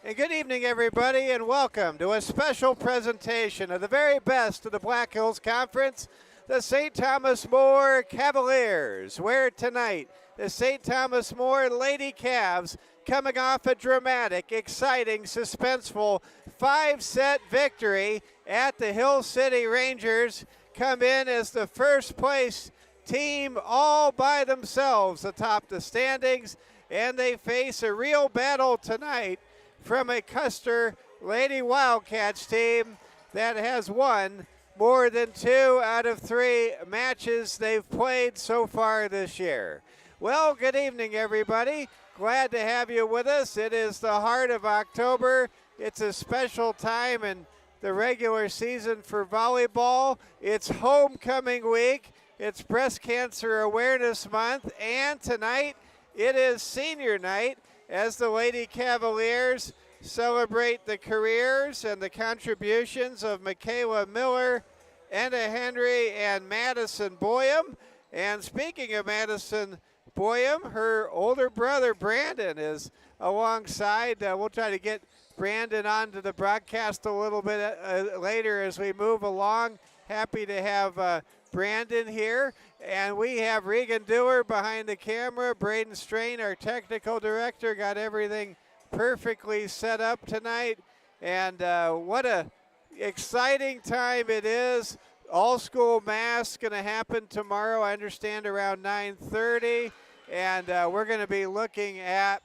And good evening, everybody, and welcome to a special presentation of the very best of the Black Hills Conference, the St. Thomas More Cavaliers, where tonight the St. Thomas More Lady Cavs, coming off a dramatic, exciting, suspenseful 5-set victory at the Hill City Rangers, come in as the first place team all by themselves atop the standings, and they face a real battle tonight from a Custer Lady Wildcats team that has won more than 2 out of 3 matches they've played so far this year. Well, good evening, everybody. Glad to have you with us. It is the heart of October. It's a special time in the regular season for volleyball. It's homecoming week. It's Breast Cancer Awareness Month, and tonight it is senior night as the Lady Cavaliers celebrate the careers and the contributions of Michaela Miller, Anna Henry, and Madison Boyum. And speaking of Madison Boyum, her older brother Brandon is alongside. We'll try to get Brandon onto the broadcast a little bit later as we move along. Happy to have Brandon here. And we have Regan Dewar behind the camera. Braden Strain, our technical director, got everything perfectly set up tonight. And what a exciting time it is. All school mass going to happen tomorrow, I understand, around 9:30. And we're going to be looking at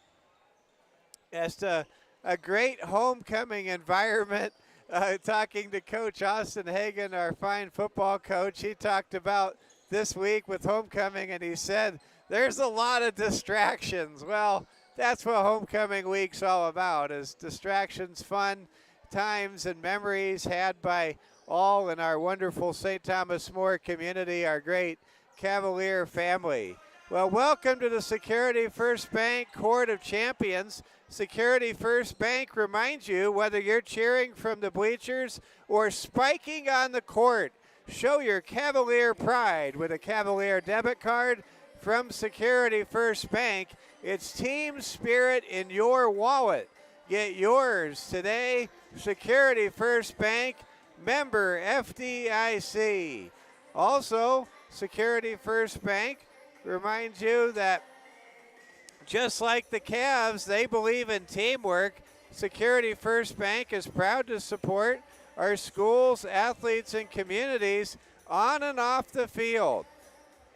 just a great homecoming environment. Talking to Coach Austin Hagan, our fine football coach, he talked about this week with homecoming, and he said there's a lot of distractions. Well, that's what homecoming week's all about, is distractions, fun times, and memories had by all in our wonderful St. Thomas More community, our great Cavalier family. Well, welcome to the Security First Bank Court of Champions. Security First Bank reminds you, whether you're cheering from the bleachers or spiking on the court, show your Cavalier pride with a Cavalier debit card from Security First Bank. It's team spirit in your wallet. Get yours today. Security First Bank, member FDIC. Also, Security First Bank reminds you that just like the Cavs, they believe in teamwork. Security First Bank is proud to support our schools, athletes, and communities on and off the field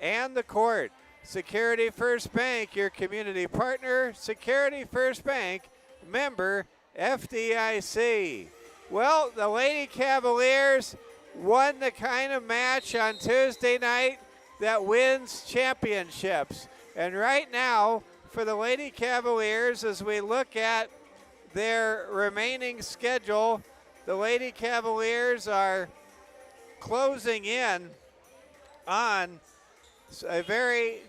and the court. Security First Bank, your community partner. Security First Bank, member FDIC. Well, the Lady Cavaliers won the kind of match on Tuesday night that wins championships. And right now, for the Lady Cavaliers, as we look at their remaining schedule, the Lady Cavaliers are closing in on a very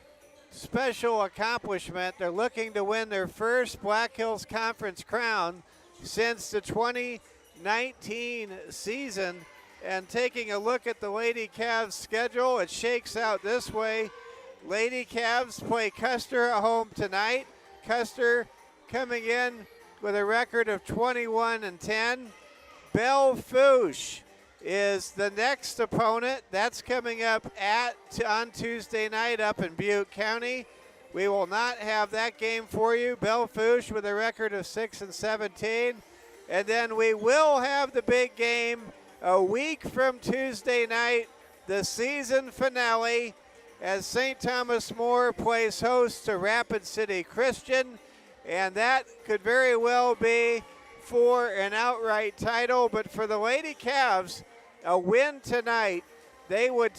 special accomplishment. They're looking to win their first Black Hills Conference crown since the 2019 season. And taking a look at the Lady Cavs schedule, it shakes out this way. Lady Cavs play Custer at home tonight. Custer coming in with a record of 21-10. Belle Fourche is the next opponent. That's coming up on Tuesday night up in Butte County. We will not have that game for you. Belle Fourche with a record of 6-17. And then we will have the big game a week from Tuesday night, the season finale, as St. Thomas More plays host to Rapid City Christian. And that could very well be for an outright title, but for the Lady Cavs, a win tonight, they would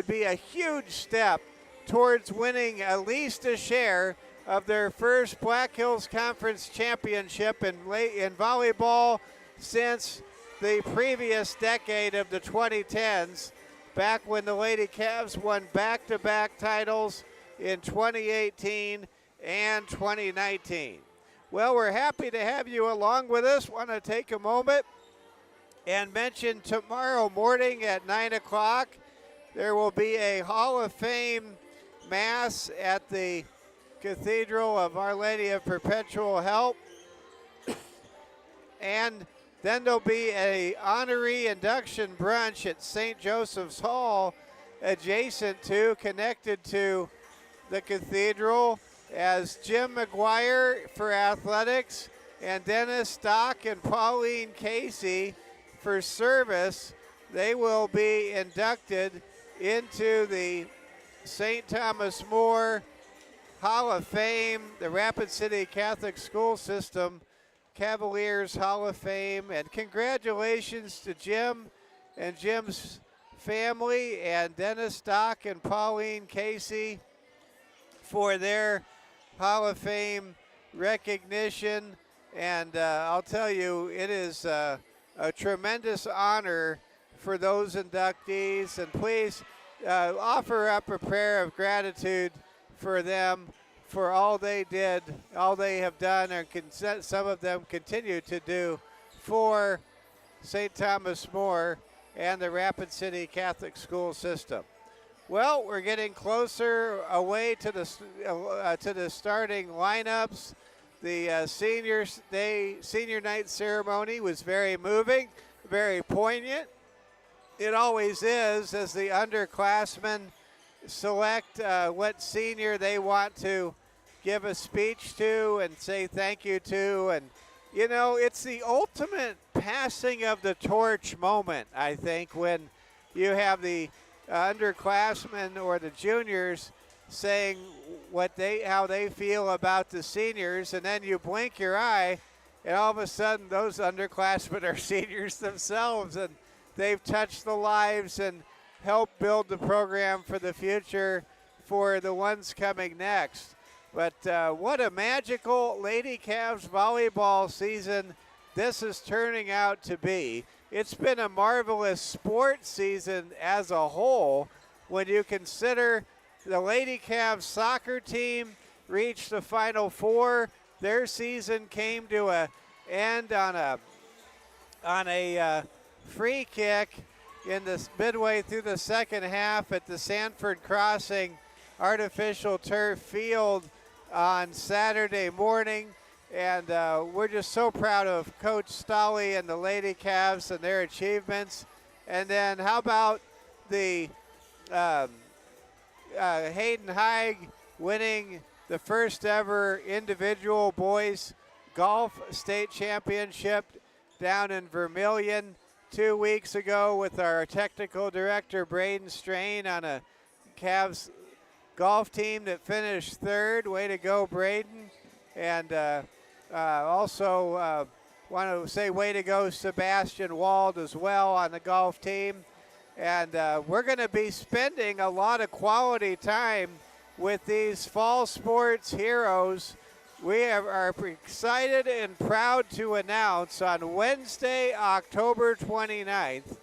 be a huge step towards winning at least a share of their first Black Hills Conference championship in volleyball since the previous decade of the 2010s, back when the Lady Cavs won back-to-back titles in 2018 and 2019. Well, we're happy to have you along with us. Want to take a moment and mention tomorrow morning at 9 o'clock, there will be a Hall of Fame Mass at the Cathedral of Our Lady of Perpetual Help. and then there'll be a honoree induction brunch at St. Joseph's Hall, connected to the Cathedral, as Jim McGuire for athletics and Dennis Stock and Pauline Casey for service. They will be inducted into the St. Thomas More Hall of Fame, the Rapid City Catholic School System Cavaliers Hall of Fame. And congratulations to Jim and Jim's family and Dennis Stock and Pauline Casey for their Hall of Fame recognition. And I'll tell you, it is a tremendous honor for those inductees. And please offer up a prayer of gratitude for them, for all they did, all they have done, and some of them continue to do for St. Thomas More and the Rapid City Catholic School System. Well, we're getting closer away to the starting lineups. The senior night ceremony was very moving, very poignant. It always is, as the underclassmen select what senior they want to give a speech to and say thank you to. And, you know, it's the ultimate passing of the torch moment, I think, when you have the underclassmen or the juniors saying how they feel about the seniors, and then you blink your eye, and all of a sudden those underclassmen are seniors themselves, and they've touched the lives and helped build the program for the future for the ones coming next. But what a magical Lady Cavs volleyball season this is turning out to be. It's been a marvelous sports season as a whole when you consider the Lady Cavs soccer team reached the Final Four. Their season came to an end on a free kick in the midway through the second half at the Sanford Crossing artificial turf field on Saturday morning. And we're just so proud of Coach Stolle and the Lady Cavs and their achievements. And then how about the Hayden Haig winning the first ever individual boys golf state championship down in Vermilion 2 weeks ago with our technical director Braden Strain on a Cavs golf team that finished third. Way to go, Braden. And also want to say way to go Sebastian Wald as well on the golf team. And we're going to be spending a lot of quality time with these fall sports heroes. We are excited and proud to announce on Wednesday, October 29th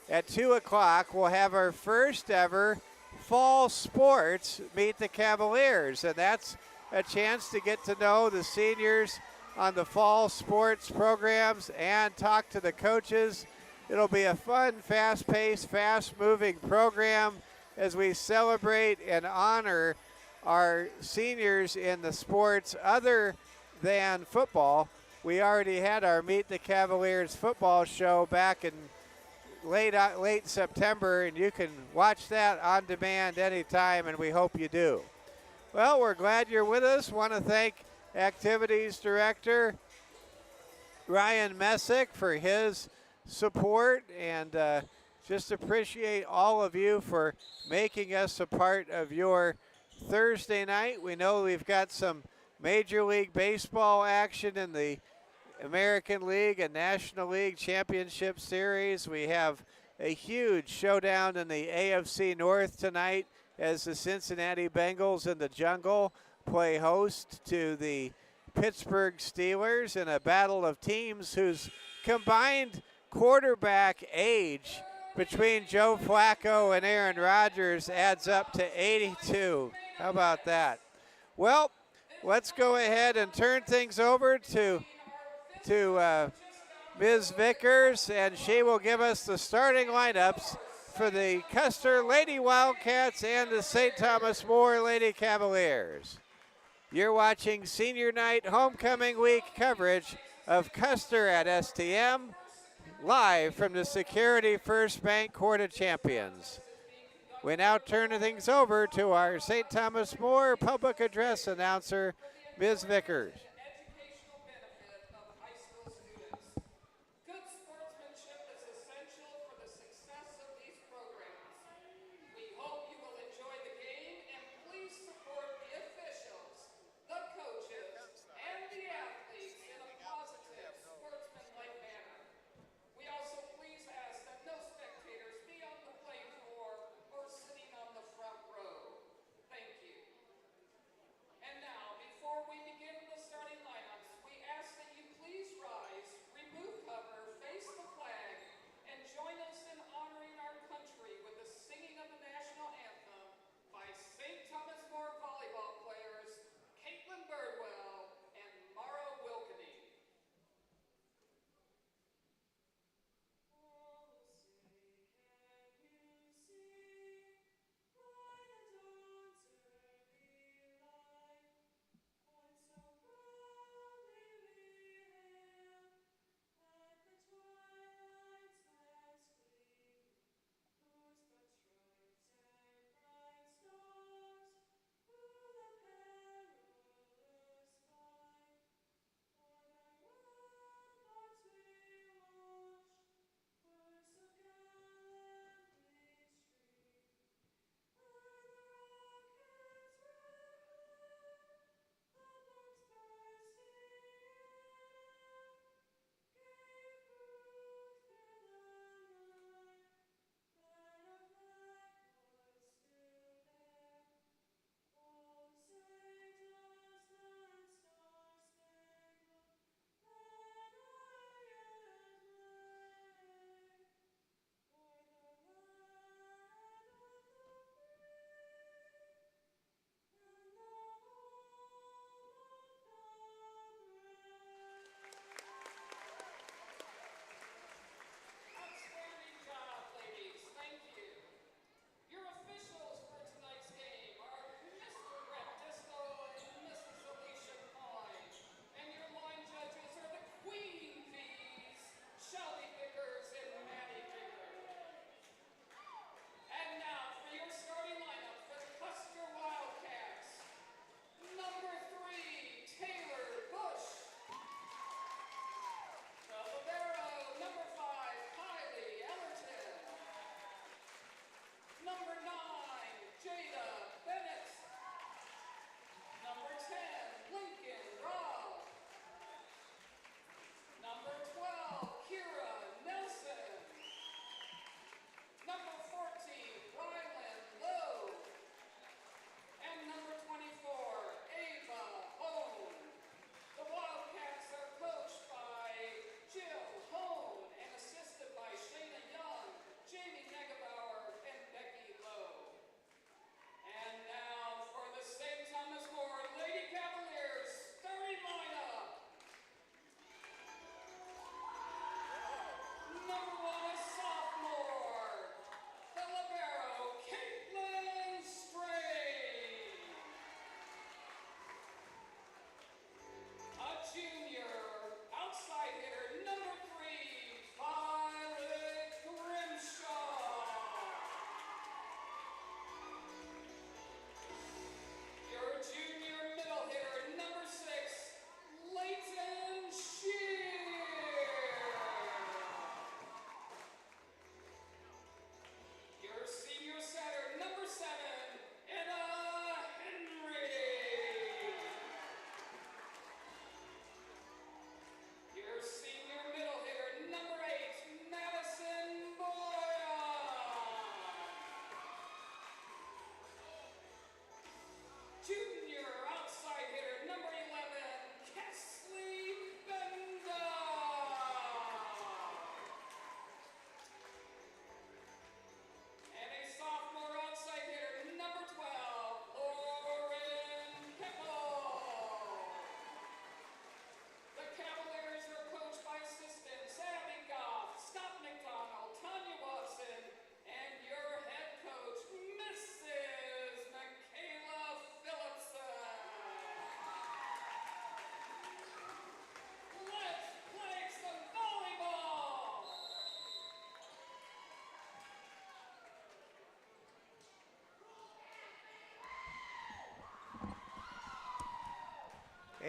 at 2 o'clock, we'll have our first ever fall sports Meet the Cavaliers. And that's a chance to get to know the seniors on the fall sports programs and talk to the coaches. It'll be a fun, fast-paced, fast-moving program as we celebrate and honor our seniors in the sports other than football. We already had our Meet the Cavaliers football show back in late September, and you can watch that on demand anytime, and we hope you do. Well, we're glad you're with us. Want to thank Activities Director Ryan Messick for his support, and just appreciate all of you for making us a part of your Thursday night. We know we've got some Major League Baseball action in the American League and National League Championship Series. We have a huge showdown in the AFC North tonight as the Cincinnati Bengals in the jungle play host to the Pittsburgh Steelers in a battle of teams whose combined quarterback age between Joe Flacco and Aaron Rodgers adds up to 82. How about that? Well, let's go ahead and turn things over to Ms. Vickers, and she will give us the starting lineups for the Custer Lady Wildcats and the St. Thomas More Lady Cavaliers. You're watching Senior Night Homecoming Week coverage of Custer at STM, live from the Security First Bank Court of Champions. We now turn things over to our St. Thomas More public address announcer, Ms. Vickers.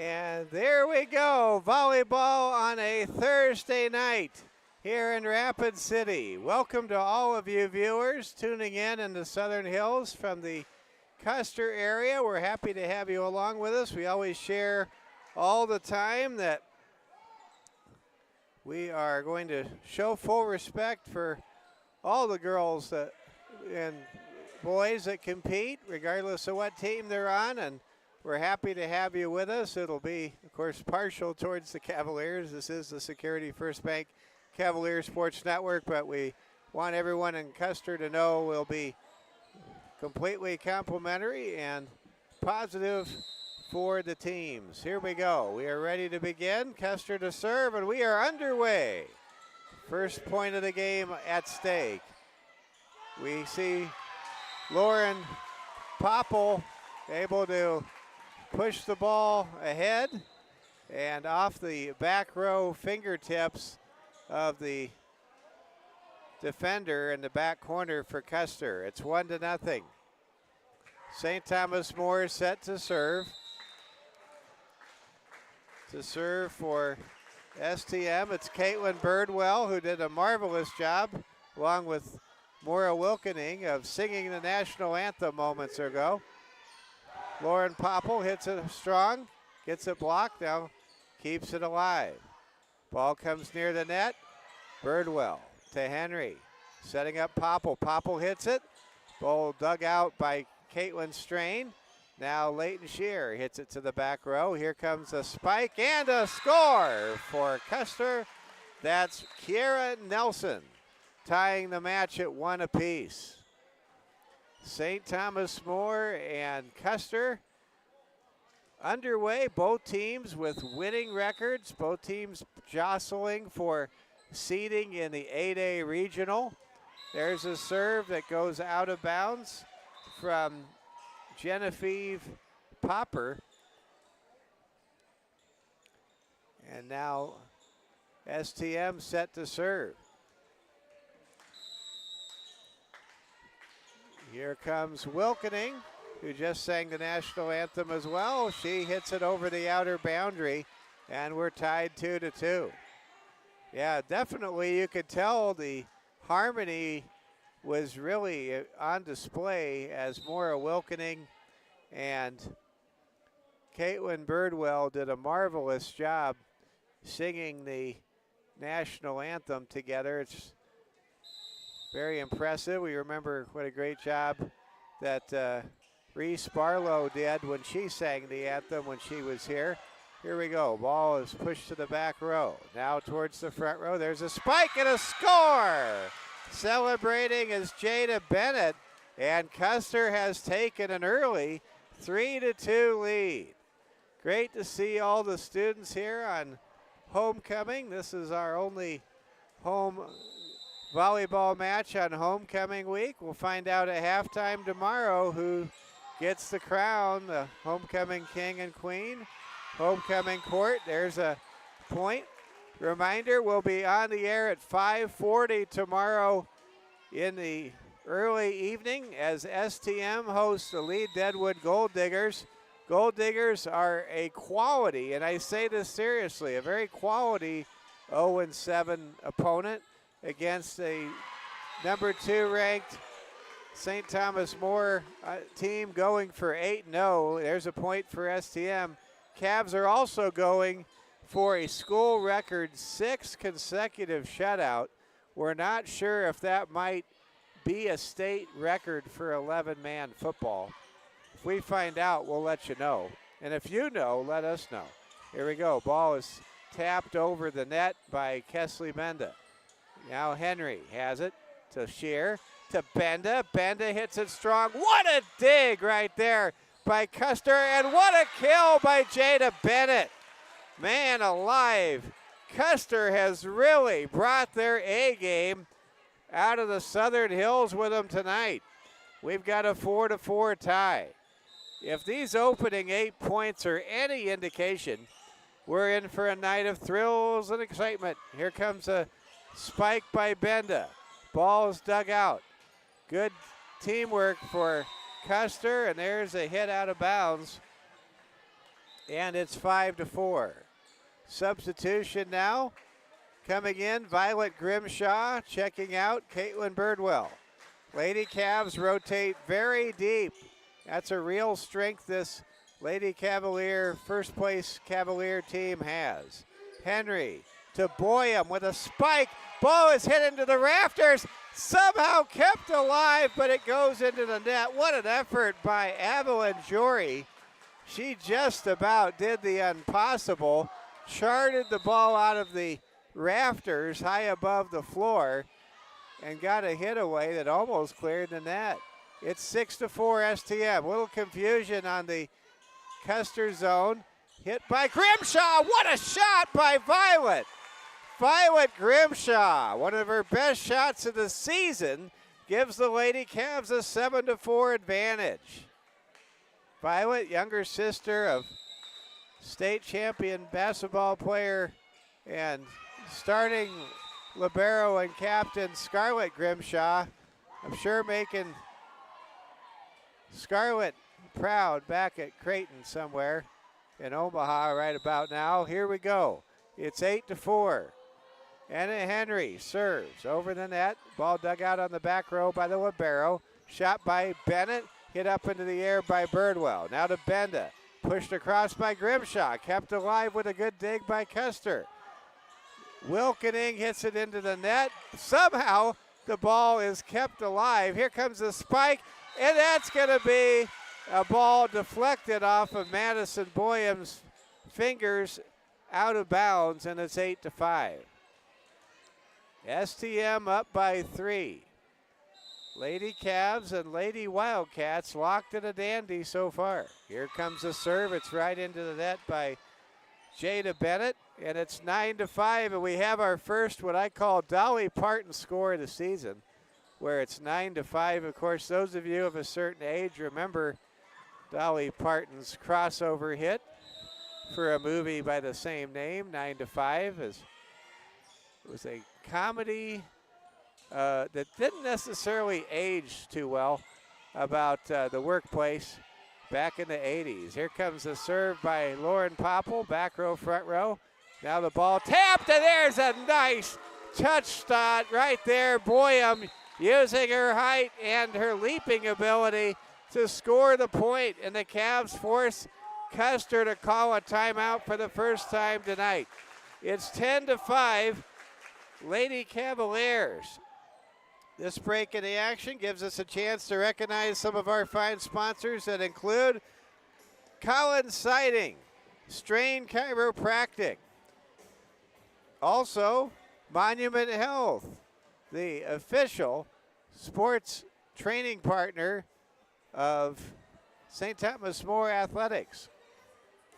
And there we go, volleyball on a Thursday night here in Rapid City. Welcome to all of you viewers tuning in the Southern Hills from the Custer area. We're happy to have you along with us. We always share all the time that we are going to show full respect for all the girls and boys that compete, regardless of what team they're on, and we're happy to have you with us. It'll be, of course, partial towards the Cavaliers. This is the Security First Bank Cavalier Sports Network, but we want everyone in Custer to know we'll be completely complimentary and positive for the teams. Here we go. We are ready to begin. Custer to serve, and we are underway. First point of the game at stake. We see Lauren Popple able to push the ball ahead and off the back row fingertips of the defender in the back corner for Custer. It's 1-0. St. Thomas More set to serve. To serve for STM, it's Caitlin Birdwell, who did a marvelous job, along with Maura Wilkening, of singing the national anthem moments ago. Lauren Popple hits it strong, gets it blocked, now keeps it alive. Ball comes near the net. Birdwell to Henry, setting up Popple. Popple hits it. Ball dug out by Caitlin Strain. Now Leighton Shear hits it to the back row. Here comes a spike and a score for Custer. That's Kiera Nelson tying the match at 1 apiece. St. Thomas More and Custer underway, both teams with winning records, both teams jostling for seeding in the 8A regional. There's a serve that goes out of bounds from Genevieve Popper. And now STM set to serve. Here comes Wilkening, who just sang the national anthem as well. She hits it over the outer boundary, and we're tied 2-2. Yeah, definitely you could tell the harmony was really on display as Maura Wilkening and Caitlin Birdwell did a marvelous job singing the national anthem together. It's very impressive. We remember what a great job that Reese Barlow did when she sang the anthem when she was here. Here we go. Ball is pushed to the back row. Now towards the front row. There's a spike and a score. Celebrating is Jada Bennett, and Custer has taken an early 3-2 lead. Great to see all the students here on homecoming. This is our only home volleyball match on homecoming week. We'll find out at halftime tomorrow who gets the crown, the homecoming king and queen. Homecoming court, there's a point. Reminder, we'll be on the air at 5:40 tomorrow in the early evening as STM hosts the Lee Deadwood Gold Diggers. Gold Diggers are a quality, and I say this seriously, a very quality 0-7 opponent against a number 2 ranked St. Thomas More team going for 8-0. There's a point for STM. Cavs are also going for a school record 6 consecutive shutout. We're not sure if that might be a state record for 11-man football. If we find out, we'll let you know. And if you know, let us know. Here we go. Ball is tapped over the net by Kesley Benda. Now Henry has it to Shear, to Benda. Benda hits it strong. What a dig right there by Custer, and what a kill by Jada Bennett. Man alive, Custer has really brought their A game out of the Southern Hills with them tonight. We've got a 4-4 tie. If these opening 8 points are any indication, we're in for a night of thrills and excitement. Here comes a spike by Benda. Ball's dug out. Good teamwork for Custer, and there's a hit out of bounds And it's 5-4. Substitution now. Coming in, Violet Grimshaw. Checking out, Caitlin Birdwell. Lady Cavs rotate very deep. That's a real strength this Lady Cavalier, first place Cavalier team has. Henry to Boyum with a spike. Ball is hit into the rafters. Somehow kept alive, but it goes into the net. What an effort by Evelyn Jory. She just about did the impossible. Charted the ball out of the rafters high above the floor and got a hit away that almost cleared the net. It's 6-4 STM. Little confusion on the Custer zone. Hit by Grimshaw. What a shot by Violet. Violet Grimshaw, one of her best shots of the season, gives the Lady Cavs a 7-4 advantage. Violet, younger sister of state champion basketball player and starting libero and captain Scarlett Grimshaw. I'm sure making Scarlett proud back at Creighton somewhere in Omaha right about now. Here we go. It's 8-4. Anna Henry serves over the net. Ball dug out on the back row by the libero. Shot by Bennett. Hit up into the air by Birdwell. Now to Benda. Pushed across by Grimshaw. Kept alive with a good dig by Custer. Wilkening hits it into the net. Somehow the ball is kept alive. Here comes the spike. And that's going to be a ball deflected off of Madison Boyum's fingers out of bounds, and it's 8-5. STM up by 3. Lady Cavs and Lady Wildcats locked in a dandy so far. Here comes the serve. It's right into the net by Jada Bennett, and it's 9-5, and we have our first what I call Dolly Parton score of the season, where it's 9-5. Of course, those of you of a certain age remember Dolly Parton's crossover hit for a movie by the same name, 9-5. It was a comedy that didn't necessarily age too well about the workplace back in the 80s. Here comes the serve by Lauren Popple, back row, front row. Now the ball tapped, and there's a nice touch shot right there. Boyum using her height and her leaping ability to score the point, and the Cavs force Custer to call a timeout for the first time tonight. It's 10-5, Lady Cavaliers. This break in the action gives us a chance to recognize some of our fine sponsors that include Collins Siding, Strain Chiropractic, also Monument Health, the official sports training partner of St. Thomas More Athletics.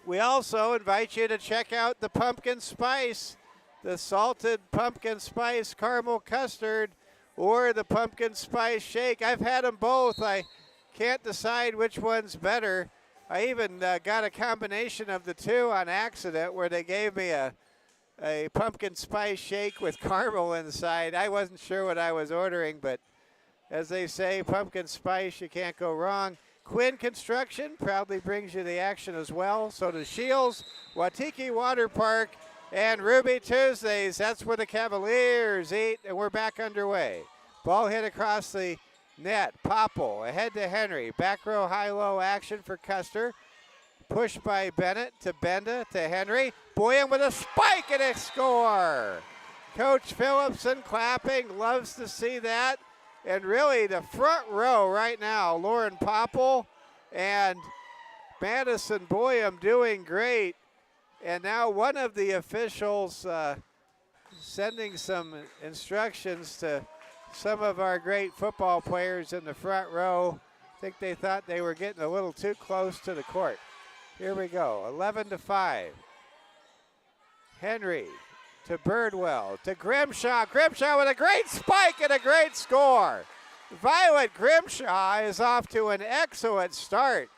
We also invite you to check out the pumpkin spice, the salted pumpkin spice caramel custard, or the pumpkin spice shake. I've had them both. I can't decide which one's better. I even got a combination of the two on accident where they gave me a pumpkin spice shake with caramel inside. I wasn't sure what I was ordering, but as they say, pumpkin spice, you can't go wrong. Quinn Construction proudly brings you the action as well. So does Shields, Watiki Water Park, and Ruby Tuesdays. That's where the Cavaliers eat, and we're back underway. Ball hit across the net. Popple ahead to Henry. Back row high-low action for Custer. Pushed by Bennett to Benda to Henry. Boyum with a spike and a score. Coach Phillipson clapping, loves to see that. And really the front row right now, Lauren Popple and Madison Boyum doing great. And now one of the officials sending some instructions to some of our great football players in the front row. I think they thought they were getting a little too close to the court. Here we go, 11-5. Henry to Birdwell, to Grimshaw. Grimshaw with a great spike and a great score. Violet Grimshaw is off to an excellent start.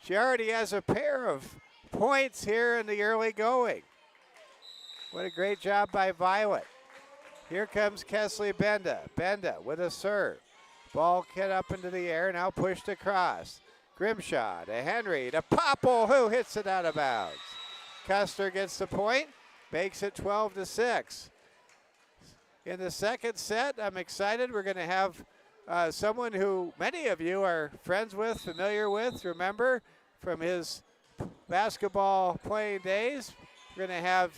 She already has a pair of points here in the early going. What a great job by Violet. Here comes Kesley Benda. Benda with a serve. Ball hit up into the air, now pushed across. Grimshaw to Henry to Popple, who hits it out of bounds. Custer gets the point, makes it 12-6. In the second set, I'm excited. We're going to have someone who many of you are friends with, familiar with, remember from his basketball playing days. We're going to have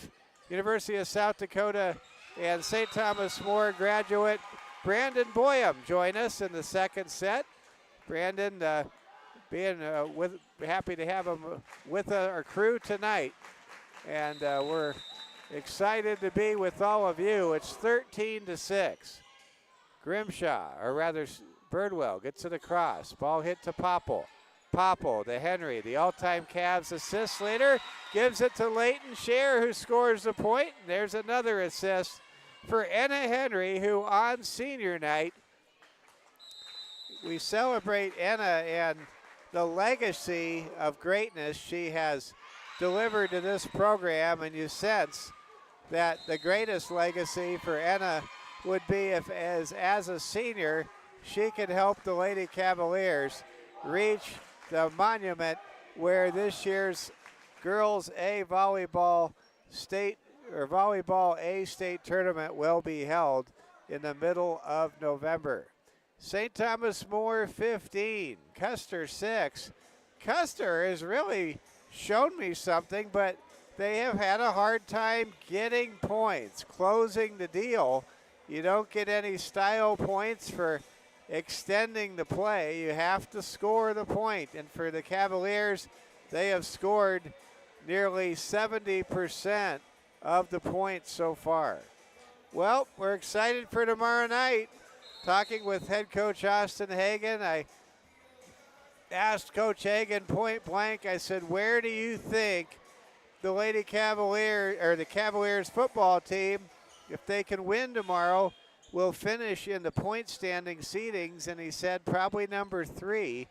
University of South Dakota and St. Thomas More graduate Brandon Boyum join us in the second set. Brandon being happy to have him with our crew tonight. And we're excited to be with all of you. It's 13-6. Grimshaw, or rather Birdwell, gets it across. Ball hit to Popple. Popple to Henry, the all-time Cavs assist leader, gives it to Leighton Scher, who scores the point. There's another assist for Enna Henry, who on senior night, we celebrate Enna and the legacy of greatness she has delivered to this program, and you sense that the greatest legacy for Enna would be if, as a senior, she could help the Lady Cavaliers reach the monument where this year's girls A volleyball A state tournament will be held in the middle of November. St. Thomas More 15, Custer 6. Custer has really shown me something, but they have had a hard time getting points, closing the deal. You don't get any style points for extending the play. You have to score the point. And for the Cavaliers, they have scored nearly 70% of the points so far. Well, we're excited for tomorrow night. Talking with head coach Austin Hagen, I asked Coach Hagen point blank, I said, where do you think the Lady Cavalier, or the Cavaliers football team, if they can win tomorrow, will finish in the point standing seedings? And he said probably number 3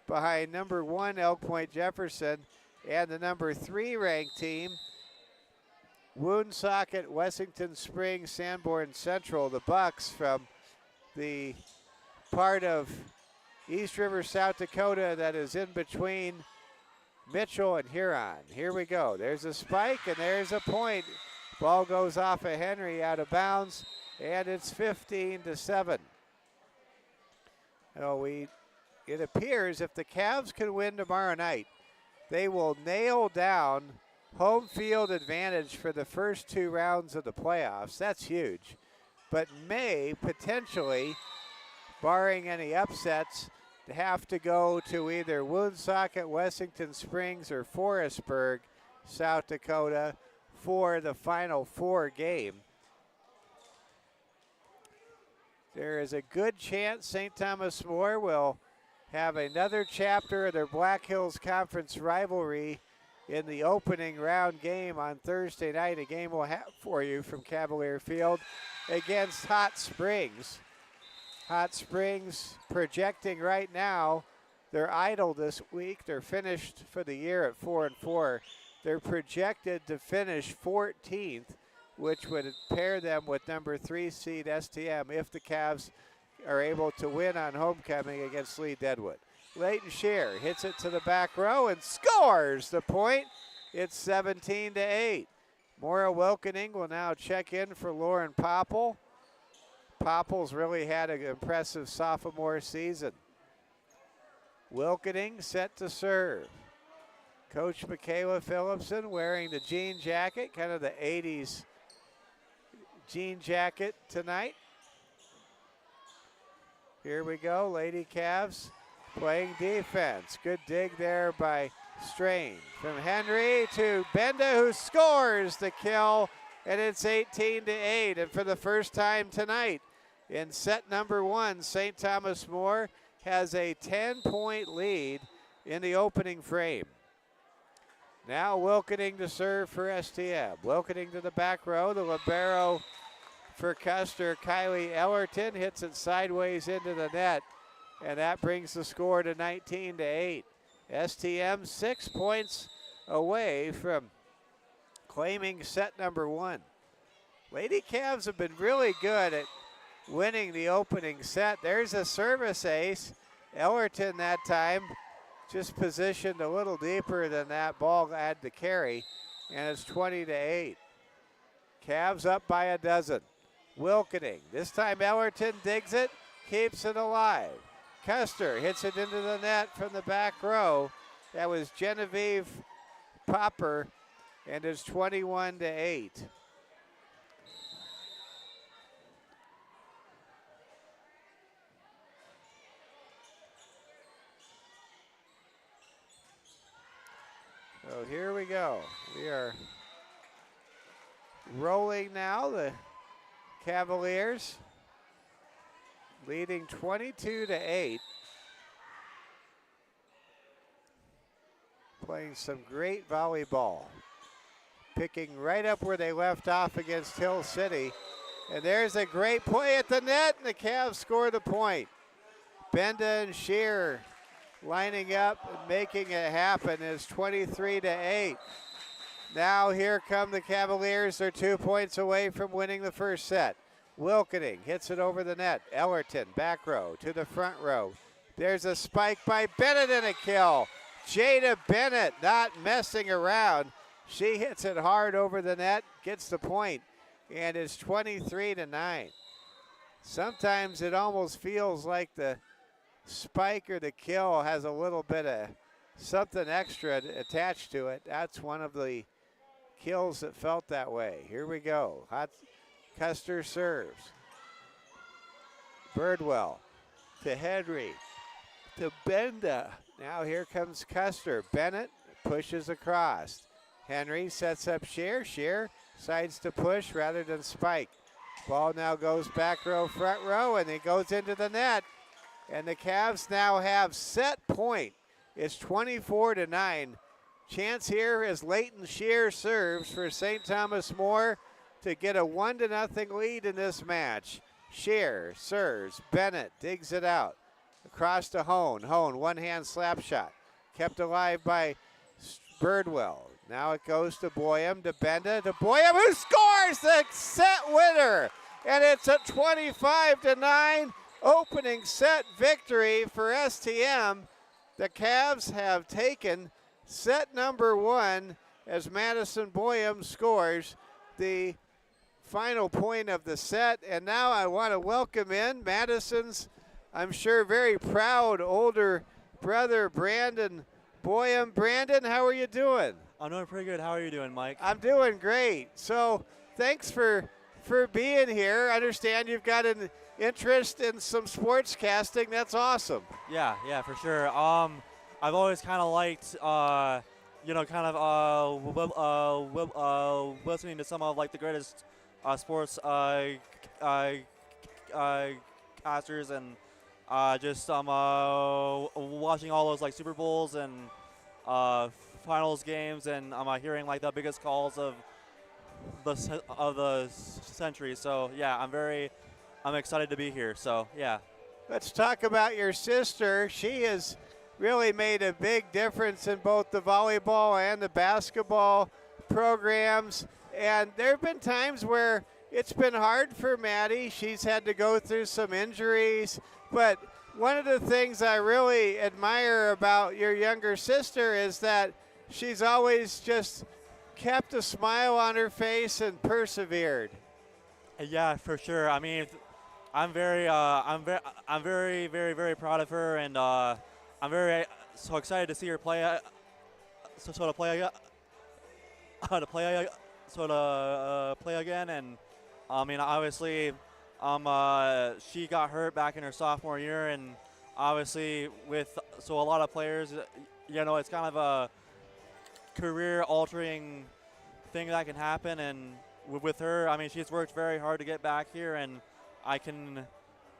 behind number 1 Elk Point Jefferson and the number 3 ranked team, Woonsocket, Wessington Springs, Sanborn Central, the Bucks from the part of East River, South Dakota that is in between Mitchell and Huron. Here we go. There's a spike and there's a point. Ball goes off of Henry out of bounds, and it's 15-7. It appears if the Cavs can win tomorrow night, they will nail down home field advantage for the first 2 rounds of the playoffs. That's huge. But may potentially, barring any upsets, have to go to either Woonsocket, Wessington Springs, or Forestburg, South Dakota, for the Final Four game. There is a good chance St. Thomas More will have another chapter of their Black Hills Conference rivalry in the opening round game on Thursday night. A game we'll have for you from Cavalier Field against Hot Springs. Hot Springs projecting right now, they're idle this week. They're finished for the year at 4-4. They're projected to finish 14th, which would pair them with number 3 seed STM if the Cavs are able to win on homecoming against Lee Deadwood. Leighton Scher hits it to the back row and scores the point. It's 17-8. Maura Wilkening will now check in for Lauren Popple. Popple's really had an impressive sophomore season. Wilkening set to serve. Coach Michaela Phillipson wearing the jean jacket, kind of the 80s jean jacket tonight. Here we go, Lady Cavs playing defense. Good dig there by Strain. From Henry to Benda, who scores the kill, and it's 18-8. And for the first time tonight in set number 1, St. Thomas More has a 10-point lead in the opening frame. Now Wilkening to serve for STM. Wilkening to the back row. The libero for Custer, Kylie Ellerton, hits it sideways into the net, and that brings the score to 19-8. STM 6 points away from claiming set number 1. Lady Cavs have been really good at winning the opening set. There's a service ace. Ellerton that time just positioned a little deeper than that ball had to carry, and it's 20-8. Cavs up by a dozen. Wilkening, this time Ellerton digs it, keeps it alive. Custer hits it into the net from the back row. That was Genevieve Popper, and it's 21-8. So here we go. We are rolling now. The Cavaliers leading 22-8. Playing some great volleyball. Picking right up where they left off against Hill City. And there's a great play at the net, and the Cavs score the point. Benda and Shear lining up and making it happen. Is 23-8. Now here come the Cavaliers. They're 2 points away from winning the first set. Wilkening hits it over the net. Ellerton, back row to the front row. There's a spike by Bennett and a kill. Jada Bennett not messing around. She hits it hard over the net, gets the point, and it's 23-9. Sometimes it almost feels like the spike or the kill has a little bit of something extra attached to it. That's one of the kills that felt that way. Here we go. Custer serves. Birdwell to Henry to Benda. Now here comes Custer. Bennett pushes across. Henry sets up Shear. Shear decides to push rather than spike. Ball now goes back row, front row, and it goes into the net. And the Cavs now have set point. It's 24-9. Chance here as Leighton Shear serves for St. Thomas More to get a 1-0 lead in this match. Shear serves. Bennett digs it out. Across to Hone. Hone, one-hand slap shot. Kept alive by Birdwell. Now it goes to Boyum, to Benda, to Boyum, who scores the set winner. And it's a 25-9 opening set victory for STM. The Cavs have taken set number one as Madison Boyum scores the final point of the set. And now I want to welcome in Madison's, I'm sure, very proud older brother, Brandon Boyum. Brandon, how are you doing? I'm doing pretty good. How are you doing, Mike? I'm doing great. So thanks for being here. I understand you've got an interest in some sports casting. That's awesome. Yeah, for sure. I've always kind of liked, listening to some of like the greatest sports casters and just watching all those like Super Bowls and finals games, and I'm hearing like the biggest calls of the century. So yeah, I'm excited to be here. So yeah. Let's talk about your sister. She has really made a big difference in both the volleyball and the basketball programs. And there have been times where it's been hard for Maddie. She's had to go through some injuries. But one of the things I really admire about your younger sister is that she's always just kept a smile on her face and persevered. Yeah, for sure. I mean, I'm very, very proud of her, and I'm very so excited to see her play. Play again, and I mean, obviously, she got hurt back in her sophomore year, and obviously a lot of players, it's kind of a career-altering thing that can happen, and with her, I mean, she's worked very hard to get back here, and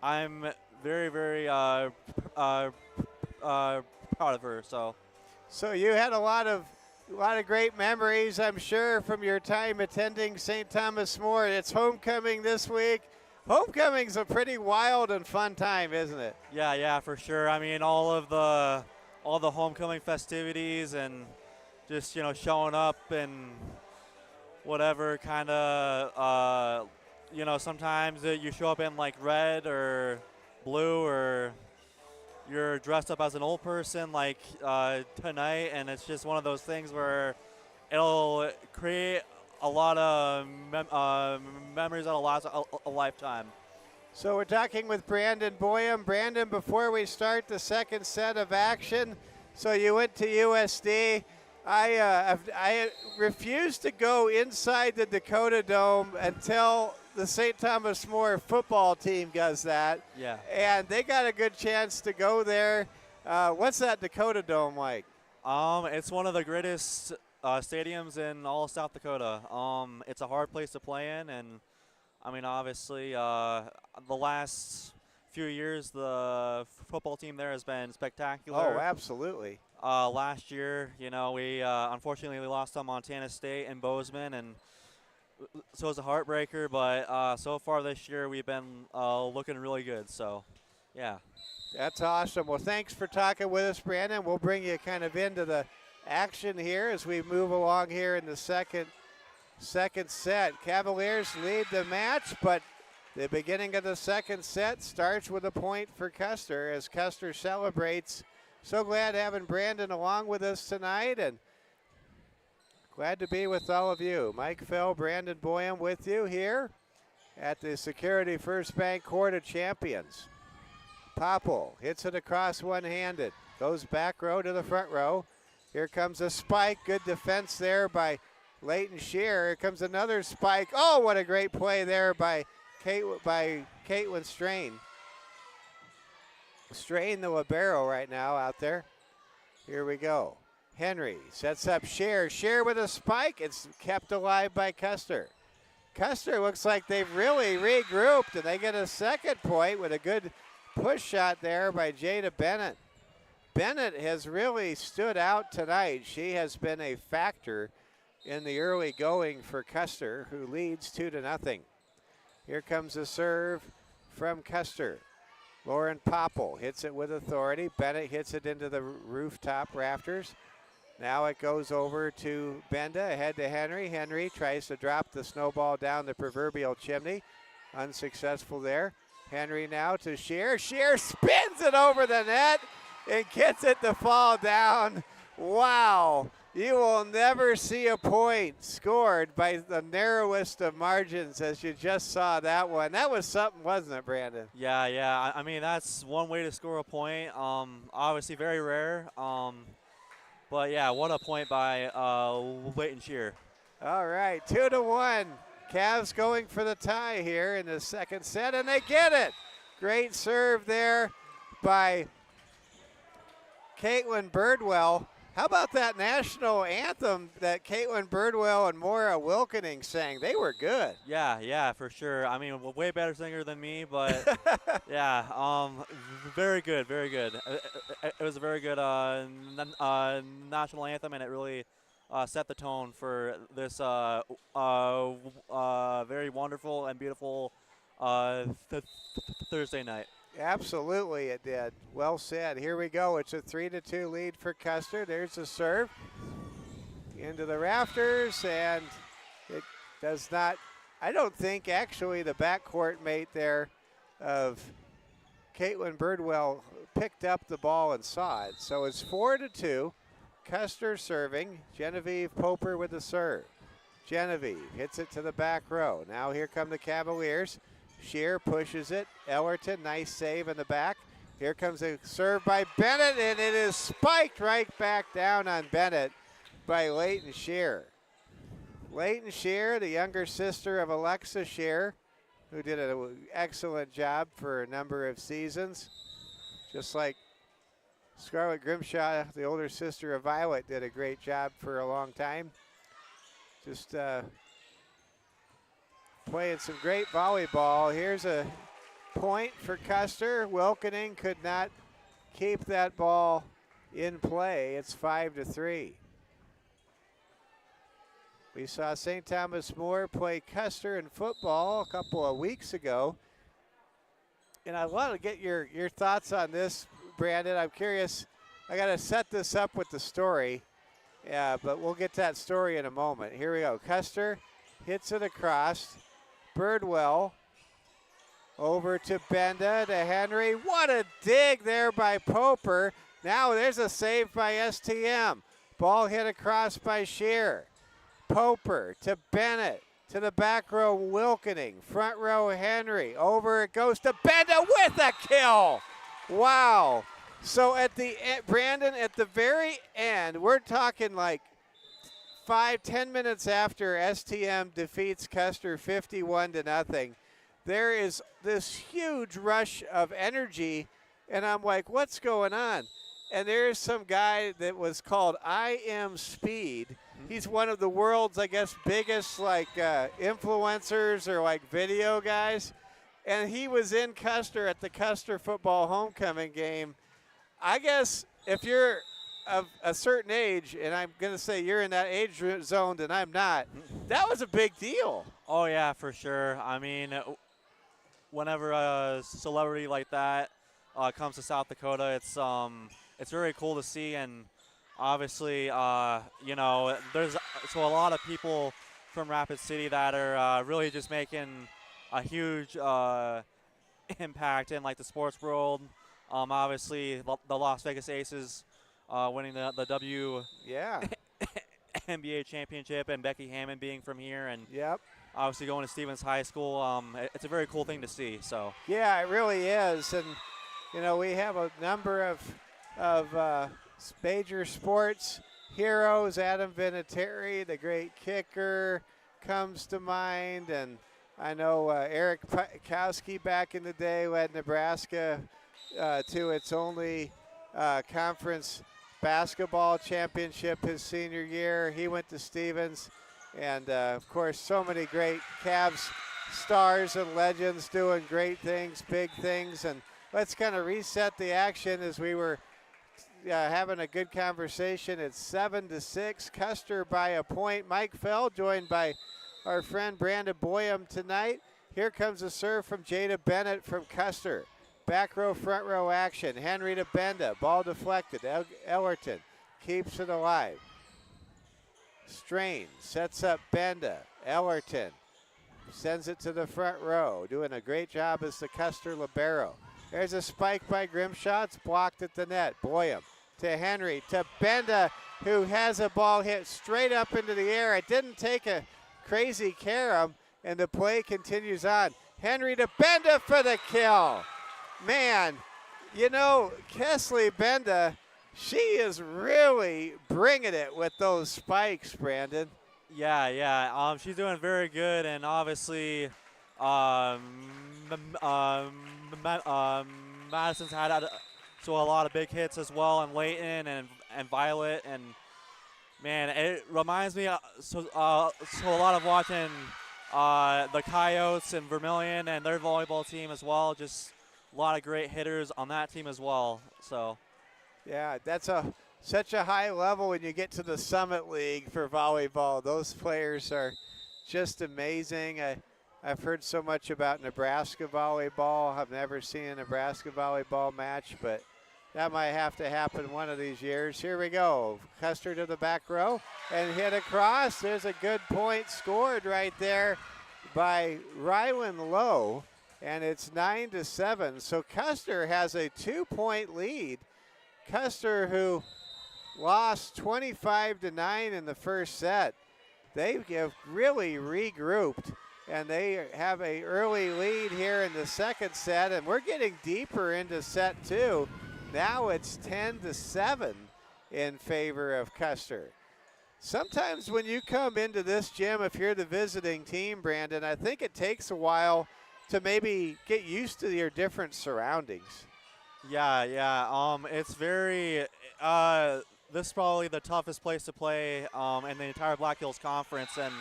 I'm very, very proud of her. So you had a lot of great memories, I'm sure, from your time attending St. Thomas More. It's homecoming this week. Homecoming's a pretty wild and fun time, isn't it? Yeah, for sure. I mean, all the homecoming festivities and just showing up and whatever kind of sometimes you show up in like red or blue or you're dressed up as an old person like tonight, and it's just one of those things where it'll create a lot of memories that'll last a lifetime. So we're talking with Brandon Boyum. Brandon, before we start the second set of action, so you went to USD. I refuse to go inside the Dakota Dome until the St. Thomas More football team does that. Yeah. And they got a good chance to go there. What's that Dakota Dome like? It's one of the greatest stadiums in all of South Dakota. It's a hard place to play in, and I mean, obviously, the last few years, the football team there has been spectacular. Oh, absolutely. Last year, you know, we unfortunately we lost to Montana State and Bozeman, and so it was a heartbreaker. But so far this year, we've been looking really good. So, yeah. That's awesome. Well, thanks for talking with us, Brandon. We'll bring you kind of into the action here as we move along here in the second set. Cavaliers lead the match, but the beginning of the second set starts with a point for Custer as Custer celebrates. So glad having Brandon along with us tonight, and glad to be with all of you. Mike Fell, Brandon Boyum with you here at the Security First Bank Court of Champions. Popple hits it across one-handed, goes back row to the front row. Here comes a spike, good defense there by Leighton Shear. Here comes another spike. Oh, what a great play there by Caitlin Strain. Strain the libero right now out there. Here we go. Henry sets up Shear. Shear with a spike. It's kept alive by Custer. Custer looks like they've really regrouped, and they get a second point with a good push shot there by Jada Bennett. Bennett has really stood out tonight. She has been a factor in the early going for Custer, who leads 2-0. Here comes a serve from Custer. Lauren Popple hits it with authority. Bennett hits it into the rooftop rafters. Now it goes over to Benda, ahead to Henry. Henry tries to drop the snowball down the proverbial chimney. Unsuccessful there. Henry now to Shear. Shear spins it over the net and gets it to fall down. Wow. You will never see a point scored by the narrowest of margins as you just saw that one. That was something, wasn't it, Brandon? Yeah. I mean, that's one way to score a point. Obviously very rare. But yeah, what a point by Leighton Shear. All right, 2-1. Cavs going for the tie here in the second set, and they get it. Great serve there by Caitlin Birdwell. How about that national anthem that Caitlin Birdwell and Maura Wilkening sang? They were good. Yeah, for sure. I mean, way better singer than me, but yeah, very good. It was a very good national anthem, and it really set the tone for this very wonderful and beautiful Thursday night. Absolutely it did. Well said. Here we go. It's a 3-2 lead for Custer. There's a serve into the rafters, and it does not, I don't think actually the backcourt mate there of Caitlin Birdwell picked up the ball and saw it. So it's 4-2. Custer serving. Genevieve Poper with the serve. Genevieve hits it to the back row. Now here come the Cavaliers. Shear pushes it. Ellerton, nice save in the back. Here comes a serve by Bennett, and it is spiked right back down on Bennett by Leighton Shear. Leighton Shear, the younger sister of Alexa Shear, who did an excellent job for a number of seasons. Just like Scarlett Grimshaw, the older sister of Violet, did a great job for a long time. Just playing some great volleyball. Here's a point for Custer. Wilkening could not keep that ball in play. It's 5-3. We saw St. Thomas More play Custer in football a couple of weeks ago. And I want to get your thoughts on this, Brandon. I'm curious. I got to set this up with the story. Yeah, but we'll get to that story in a moment. Here we go. Custer hits it across. Birdwell Over to Benda, to Henry. What a dig there by Poper. Now there's a save by STM. Ball hit across by Shear. Poper to Bennett. To the back row, Wilkening. Front row, Henry. Over it goes to Benda with a kill. Wow. So at the end, Brandon, at the very end, we're talking like 5-10 minutes after STM defeats Custer 51-0. There is this huge rush of energy, and I'm like, what's going on? And there's some guy that was called I Am Speed. He's one of the world's, I guess, biggest like influencers or like video guys. And he was in Custer at the Custer football homecoming game. I guess if you're of a certain age, and I'm going to say you're in that age zone and I'm not, that was a big deal. Oh, yeah, for sure. I mean, whenever a celebrity like that comes to South Dakota, it's very cool to see. And obviously, you know, there's a lot of people from Rapid City that are really just making a huge impact in like the sports world. Obviously, the Las Vegas Aces winning the NBA championship, and Becky Hammond being from here, and obviously going to Stevens High School. It's a very cool thing to see. So yeah, it really is. And you know, we have a number of major sports heroes. Adam Vinatieri, the great kicker, comes to mind, and I know Eric Kowski back in the day led Nebraska to its only conference basketball championship his senior year. He went to Stevens, and of course so many great Cavs stars and legends doing great things, big things. And let's kind of reset the action as we were having a good conversation. It's 7-6, Custer by a point. Mike Fell joined by our friend Brandon Boyum tonight. Here comes a serve from Jada Bennett from Custer. Back row, front row action. Henry to Benda. Ball deflected. Ellerton keeps it alive. Strain sets up Benda. Ellerton sends it to the front row. Doing a great job as the Custer libero. There's a spike by Grimshaw. It's blocked at the net. Boyum to Henry to Benda, who has a ball hit straight up into the air. It didn't take a crazy carom, and the play continues on. Henry to Benda for the kill. Man, you know, Kesley Benda, she is really bringing it with those spikes, Brandon. Yeah. She's doing very good, and obviously, Madison's had a lot of big hits as well, and Leighton and Violet, and man, it reminds me so a lot of watching the Coyotes and Vermilion and their volleyball team as well. Just a lot of great hitters on that team as well. So, yeah, that's such a high level when you get to the Summit League for volleyball. Those players are just amazing. I've heard so much about Nebraska volleyball. I've never seen a Nebraska volleyball match, but that might have to happen one of these years. Here we go. Custer to the back row and hit across. There's a good point scored right there by Rylan Lowe, and it's 9-7. So Custer has a 2-point lead. Custer, who lost 25-9 in the first set, they have really regrouped, and they have an early lead here in the second set, and we're getting deeper into set two. Now it's 10-7 in favor of Custer. Sometimes when you come into this gym, if you're the visiting team, Brandon, I think it takes a while to maybe get used to your different surroundings. Yeah. It's very this is probably the toughest place to play in the entire Black Hills Conference, and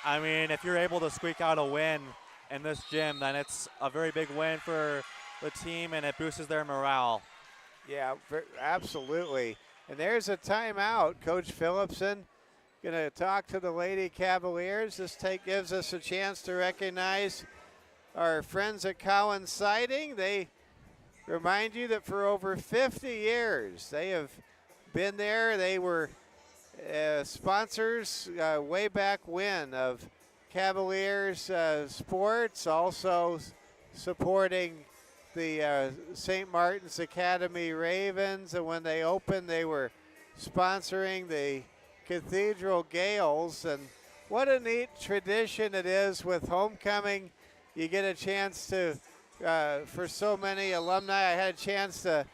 I mean, if you're able to squeak out a win in this gym, then it's a very big win for the team, and it boosts their morale. Yeah, absolutely. And there's a timeout. Coach Phillipson going to talk to the Lady Cavaliers. This gives us a chance to recognize our friends at Cowan Siding. They remind you that for over 50 years they have been there. They were sponsors way back when of Cavaliers sports, also supporting the St. Martin's Academy Ravens, and when they opened, they were sponsoring the Cathedral Gales. And what a neat tradition it is with homecoming. You get a chance to, for so many alumni, I had a chance to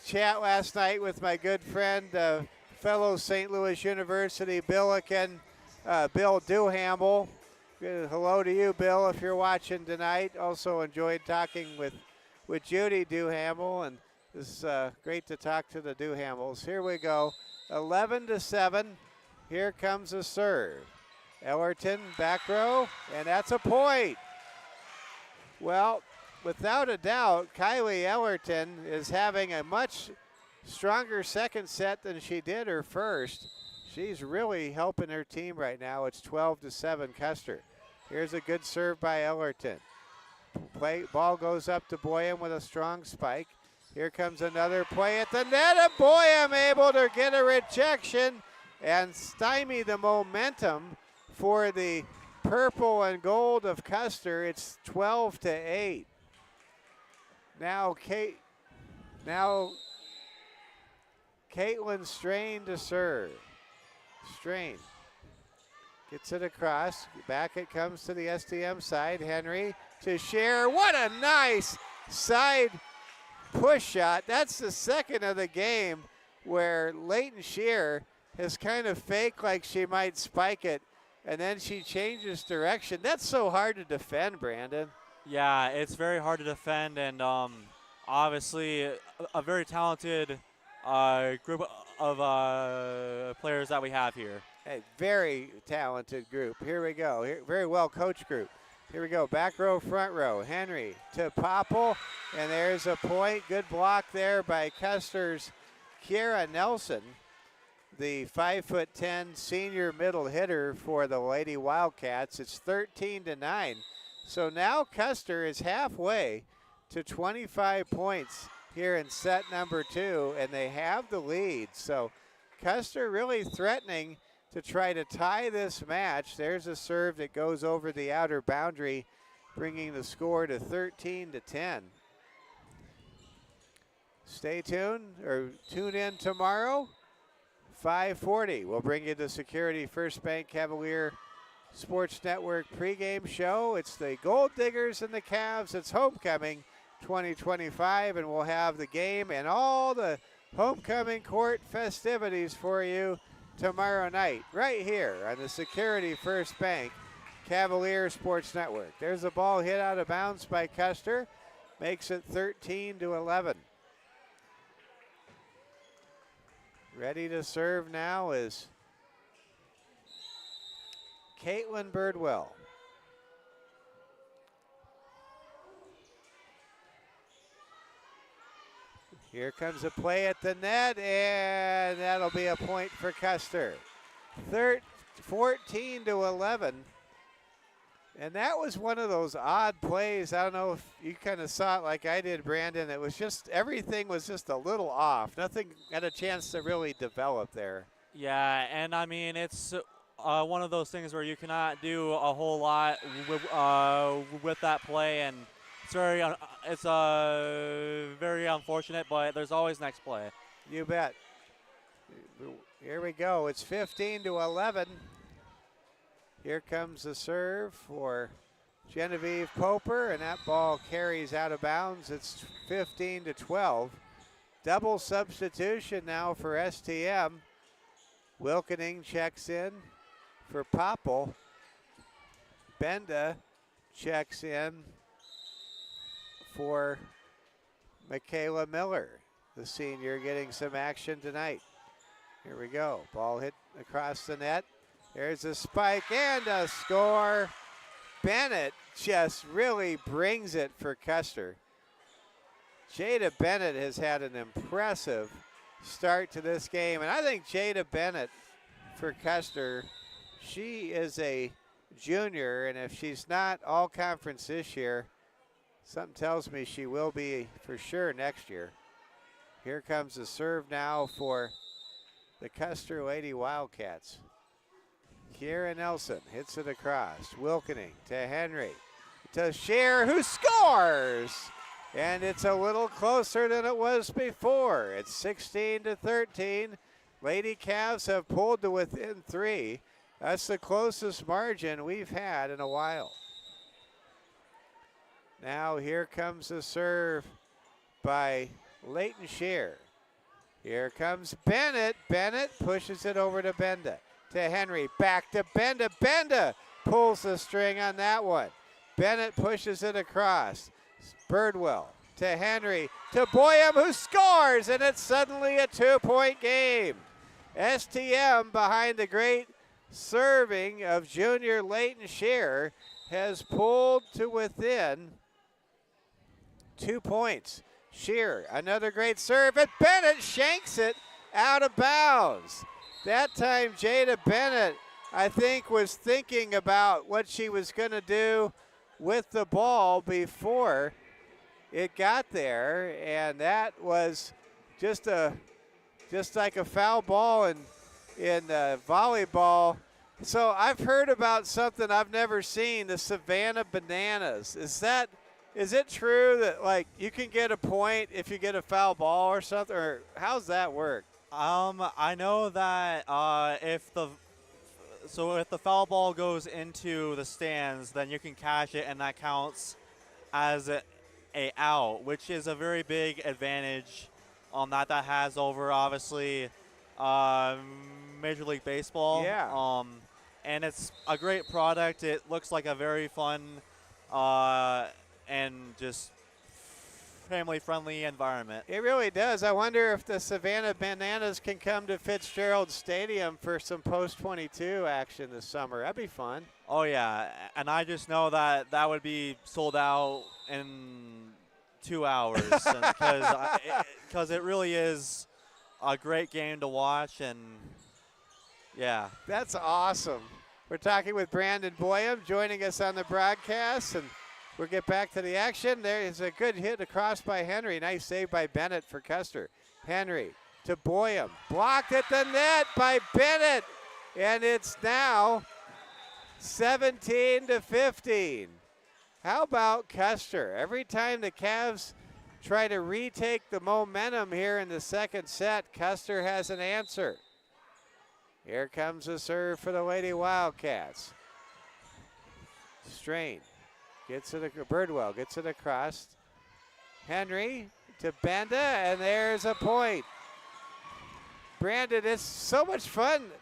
chat last night with my good friend, fellow St. Louis University Billiken, Bill Duhamel. Hello to you, Bill, if you're watching tonight. Also enjoyed talking with Judy Duhamel, and it's great to talk to the Duhamels. Here we go, 11-7. Here comes a serve. Ellerton, back row, and that's a point. Well, without a doubt, Kylie Ellerton is having a much stronger second set than she did her first. She's really helping her team right now. It's 12-7 Custer. Here's a good serve by Ellerton. Ball goes up to Boyum with a strong spike. Here comes another play at the net, and Boyum able to get a rejection and stymie the momentum for the purple and gold of Custer. It's 12-8. Now Caitlin Strain to serve. Strain gets it across. Back it comes to the STM side. Henry to Scheer. What a nice side push shot. That's the second of the game where Leighton Scheer has kind of faked like she might spike it, and then she changes direction. That's so hard to defend, Brandon. Yeah, it's very hard to defend, and obviously a very talented group of players that we have here. A very talented group. Here we go. Very well coached group. Here we go. Back row, front row. Henry to Popple, and there's a point. Good block there by Custer's Kiera Nelson, the 5'10" senior middle hitter for the Lady Wildcats. It's 13-9. So now Custer is halfway to 25 points here in set number 2, and they have the lead. So Custer really threatening to try to tie this match. There's a serve that goes over the outer boundary, bringing the score to 13-10. Stay tuned, or tune in tomorrow, 5:40. We'll bring you the Security First Bank Cavalier Sports Network pregame show. It's the Gold Diggers and the Cavs. It's homecoming 2025, and we'll have the game and all the homecoming court festivities for you tomorrow night, right here on the Security First Bank Cavalier Sports Network. There's a ball hit out of bounds by Custer, makes it 13-11. Ready to serve now is Caitlin Birdwell. Here comes a play at the net, and that'll be a point for Custer. 14-11. And that was one of those odd plays. I don't know if you kind of saw it like I did, Brandon. It was just, everything was just a little off. Nothing had a chance to really develop there. Yeah, and I mean, it's one of those things where you cannot do a whole lot with that play, and it's very unfortunate, but there's always next play. You bet. Here we go. It's 15-11. Here comes the serve for Genevieve Poper, and that ball carries out of bounds. It's 15-12. Double substitution now for STM. Wilkening checks in for Popple. Benda checks in for Michaela Miller, the senior, getting some action tonight. Here we go. Ball hit across the net. There's a spike and a score. Bennett just really brings it for Custer. Jada Bennett has had an impressive start to this game, and I think Jada Bennett for Custer, she is a junior, and if she's not all conference this year, something tells me she will be for sure next year. Here comes the serve now for the Custer Lady Wildcats. Kiera Nelson hits it across. Wilkening to Henry. to Shear, who scores. And it's a little closer than it was before. It's 16-13. Lady Cavs have pulled to within 3. That's the closest margin we've had in a while. Now here comes the serve by Leighton Shear. Here comes Bennett. Bennett pushes it over to Benda. To Henry, back to Benda. Benda pulls the string on that one. Bennett pushes it across. Birdwell to Henry, to Boyum, who scores, and it's suddenly a 2-point game. STM, behind the great serving of junior Leighton Shear, has pulled to within 2 points. Shear, another great serve, and Bennett shanks it out of bounds. That time Jada Bennett, I think, was thinking about what she was going to do with the ball before it got there, and that was just like a foul ball in volleyball. So I've heard about something I've never seen, the Savannah Bananas. Is it true that, like, you can get a point if you get a foul ball or something, or how's that work? I know that if the foul ball goes into the stands, then you can cash it, and that counts as a out, which is a very big advantage that has over, obviously, Major League Baseball. Yeah. And it's a great product. It looks like a very fun and just family-friendly environment. It really does. I wonder if the Savannah Bananas can come to Fitzgerald Stadium for some post-22 action this summer. That'd be fun. Oh, yeah. And I just know that would be sold out in 2 hours because it really is a great game to watch. And, yeah. That's awesome. We're talking with Brandon Boyum joining us on the broadcast, and we'll get back to the action. There is a good hit across by Henry. Nice save by Bennett for Custer. Henry to Boyum. Blocked at the net by Bennett. And it's now 17-15. How about Custer? Every time the Cavs try to retake the momentum here in the second set, Custer has an answer. Here comes the serve for the Lady Wildcats. Strain. Gets it, Birdwell gets it across. Henry to Benda, and there's a point. Brandon, it's so much fun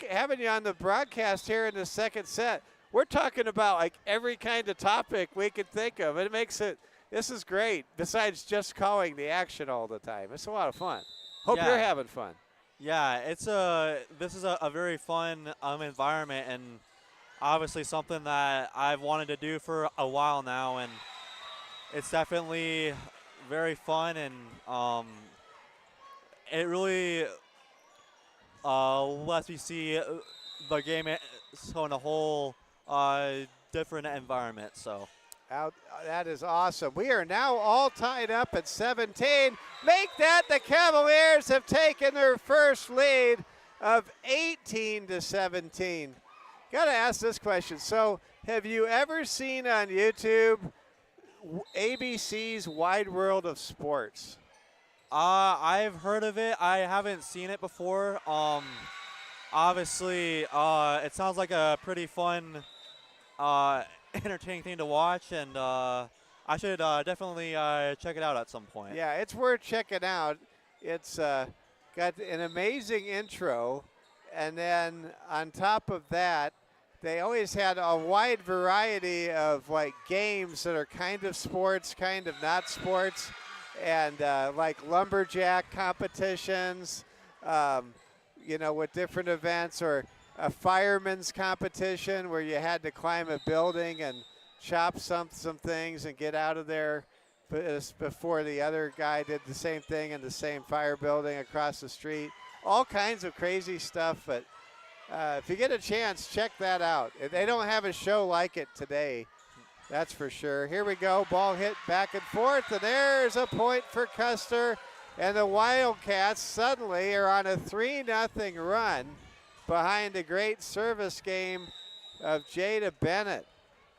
having you on the broadcast here in the second set. We're talking about like every kind of topic we could think of. It makes this is great, besides just calling the action all the time. It's a lot of fun. Hope you're having fun. Yeah, this is a very fun environment, and obviously something that I've wanted to do for a while now, and it's definitely very fun, and it really lets me see the game in a whole different environment. So that is awesome. We are now all tied up at 17. Make that, the Cavaliers have taken their first lead of 18-17. Got to ask this question. So, have you ever seen on YouTube ABC's Wide World of Sports? I've heard of it. I haven't seen it before. Obviously, it sounds like a pretty fun, entertaining thing to watch, and I should definitely check it out at some point. Yeah, it's worth checking out. It's got an amazing intro, and then on top of that, they always had a wide variety of like games that are kind of sports, kind of not sports, and like lumberjack competitions, with different events, or a fireman's competition where you had to climb a building and chop some things and get out of there before the other guy did the same thing in the same fire building across the street. All kinds of crazy stuff, but if you get a chance, check that out. They don't have a show like it today, that's for sure. Here we go, ball hit back and forth, and there's a point for Custer. And the Wildcats suddenly are on a 3-0 run behind a great service game of Jada Bennett.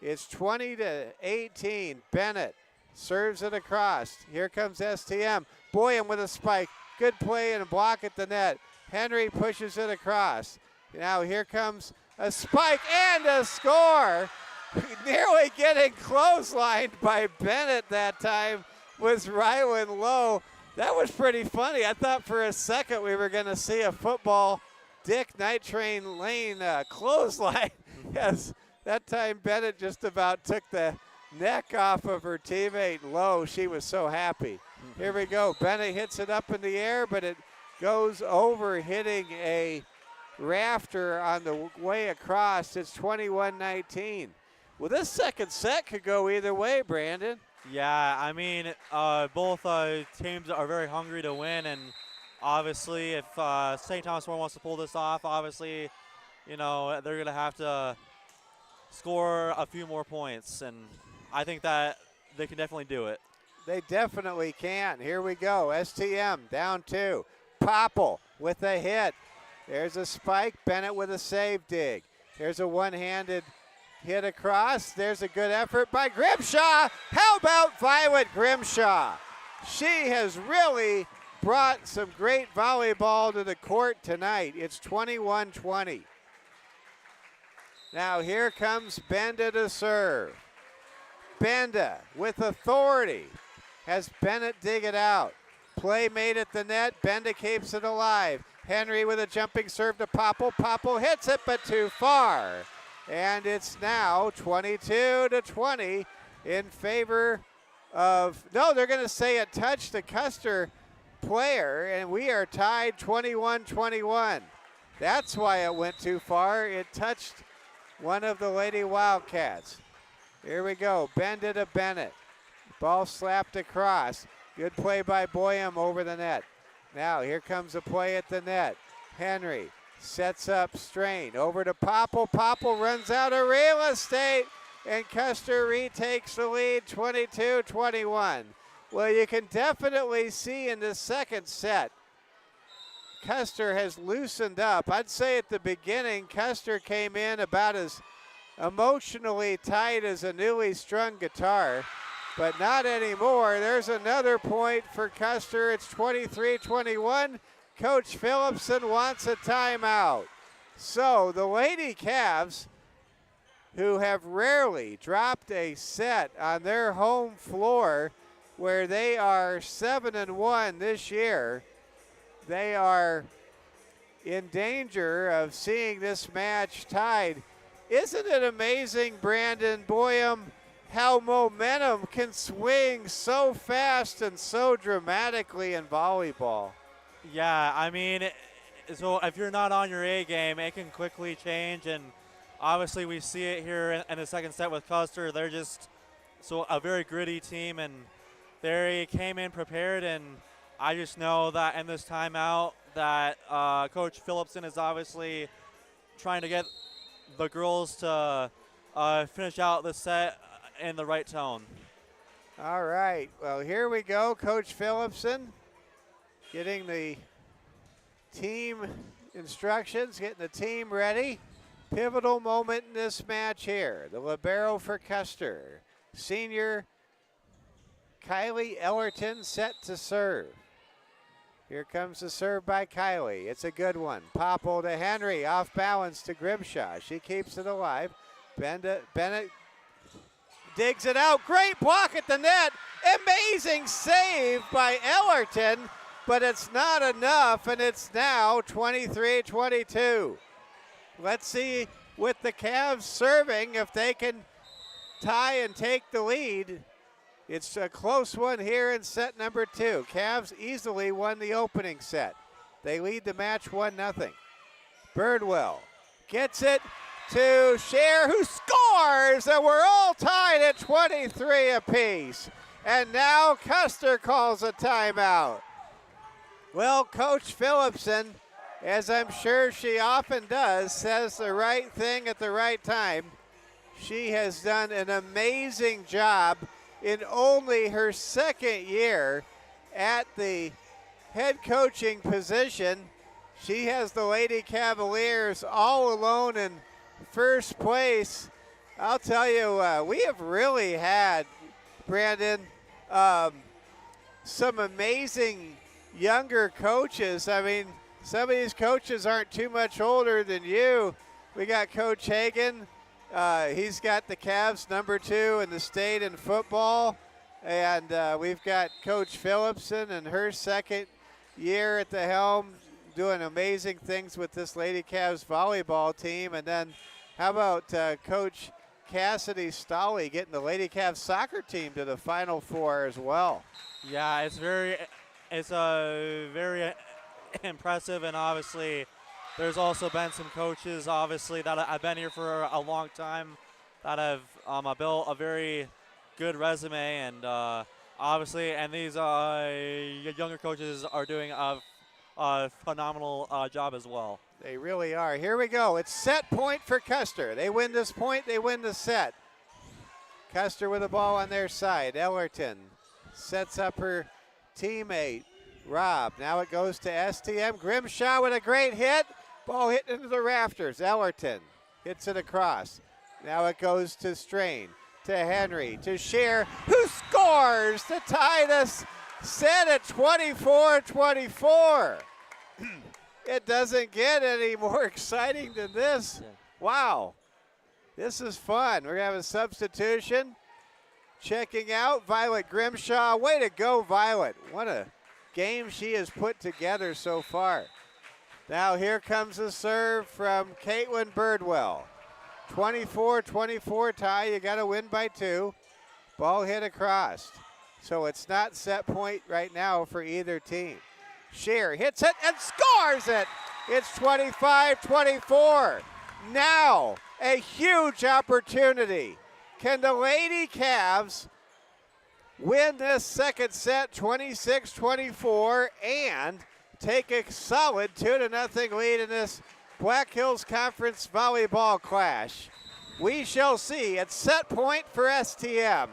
It's 20-18. Bennett serves it across. Here comes STM. Boyum with a spike. Good play and a block at the net. Henry pushes it across. Now here comes a spike and a score. Nearly getting clotheslined by Bennett that time was Rylan Lowe. That was pretty funny. I thought for a second we were going to see a football Dick Night Train Lane clothesline. Yes, that time Bennett just about took the neck off of her teammate Lowe. She was so happy. Here we go. Bennett hits it up in the air, but it goes over, hitting a rafter on the way across. It's 21-19. Well, this second set could go either way, Brandon. Yeah, I mean, both teams are very hungry to win, and obviously if St. Thomas More wants to pull this off, obviously, you know, they're going to have to score a few more points, and I think that they can definitely do it. They definitely can. Here we go. STM down 2. Popple with a hit. There's a spike. Bennett with a save dig. Here's a one-handed hit across. There's a good effort by Grimshaw. How about Violet Grimshaw? She has really brought some great volleyball to the court tonight. It's 21-20. Now here comes Benda to serve. Benda with authority has Bennett dig it out. Play made at the net. Benda keeps it alive. Henry with a jumping serve to Popple. Popple hits it, but too far. And it's now 22-20 in favor of, no, they're going to say it touched the Custer player, and we are tied 21-21. That's why it went too far. It touched one of the Lady Wildcats. Here we go. Benda to Bennett. Ball slapped across. Good play by Boyum over the net. Now here comes a play at the net. Henry sets up Strain over to Popple. Popple runs out of real estate, and Custer retakes the lead 22-21. Well, you can definitely see in the second set, Custer has loosened up. I'd say at the beginning, Custer came in about as emotionally tight as a newly strung guitar, but not anymore. There's another point for Custer. It's 23-21. Coach Phillipson wants a timeout. So the Lady Cavs, who have rarely dropped a set on their home floor, where they are 7-1 this year, they are in danger of seeing this match tied. Isn't it amazing, Brandon Boyum, how momentum can swing so fast and so dramatically in volleyball? Yeah, I mean, so if you're not on your A game, it can quickly change, and obviously we see it here in the second set with Custer. They're just a very gritty team, and they came in prepared, and I just know that in this timeout that Coach Phillipson is obviously trying to get the girls to finish out the set in the right tone. All right, well, here we go. Coach Phillipson getting the team instructions, getting the team ready. Pivotal moment in this match here. The libero for Custer, senior Kylie Ellerton, set to serve. Here comes the serve by Kylie. It's a good one. Popple to Henry, off balance to Grimshaw. She keeps it alive. Bennett digs it out. Great block at the net. Amazing save by Ellerton, but it's not enough, and it's now 23-22. Let's see with the Cavs serving if they can tie and take the lead. It's a close one here in set number 2. Cavs easily won the opening set. They lead the match 1-0. Birdwell gets it to Scher, who scores, and we're all tied at 23 apiece. And now Custer calls a timeout. Well, Coach Phillipson, as I'm sure she often does, says the right thing at the right time. She has done an amazing job in only her second year at the head coaching position. She has the Lady Cavaliers all alone in first place I'll tell you, we have really had, Brandon, um, some amazing younger coaches. I mean, some of these coaches aren't too much older than you. We got Coach Hagan. He's got the Cavs #2 in the state in football. And we've got Coach Phillipson in her second year at the helm, doing amazing things with this Lady Cavs volleyball team. And then how about Coach Cassidy Stolley getting the Lady Cavs soccer team to the Final Four as well. Yeah, it's very impressive, and obviously there's also been some coaches, obviously, that I've been here for a long time that have built a very good resume, and obviously, and these younger coaches are doing a phenomenal job as well. They really are. Here we go. It's set point for Custer. They win this point, they win the set. Custer with the ball on their side. Ellerton sets up her teammate, Rob. Now it goes to STM. Grimshaw with a great hit. Ball hit into the rafters. Ellerton hits it across. Now it goes to Strain, to Henry, to Scheer, who scores to tie this set at 24-24. It doesn't get any more exciting than this. Wow. This is fun. We're going to have a substitution. Checking out, Violet Grimshaw. Way to go, Violet. What a game she has put together so far. Now here comes a serve from Caitlin Birdwell. 24-24 tie. You got to win by 2. Ball hit across. So it's not set point right now for either team. Scheer hits it and scores it. It's 25-24. Now a huge opportunity. Can the Lady Cavs win this second set 26-24 and take a solid 2-0 lead in this Black Hills Conference volleyball clash? We shall see. It's set point for STM.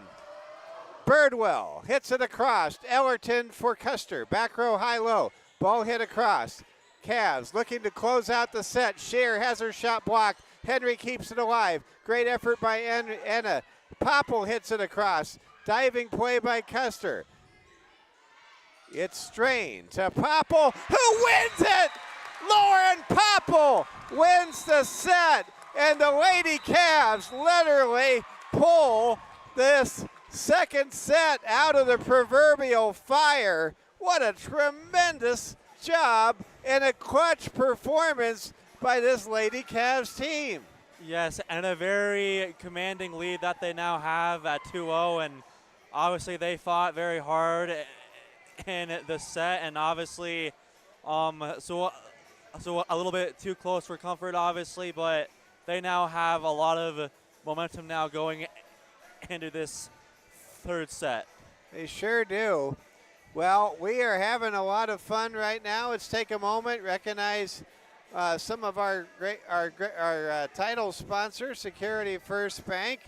Birdwell hits it across. Ellerton for Custer. Back row, high low. Ball hit across. Cavs looking to close out the set. Scheer has her shot blocked. Henry keeps it alive. Great effort by Enna. Popple hits it across. Diving play by Custer. It's Strain to Popple, who wins it! Lauren Popple wins the set, and the Lady Cavs literally pull this second set out of the proverbial fire. What a tremendous job and a clutch performance by this Lady Cavs team. Yes, and a very commanding lead that they now have at 2-0, and obviously they fought very hard in the set, and obviously so a little bit too close for comfort, obviously, but they now have a lot of momentum now going into this third set. They sure do. Well, we are having a lot of fun right now. Let's take a moment, recognize some of our title sponsors, Security First Bank.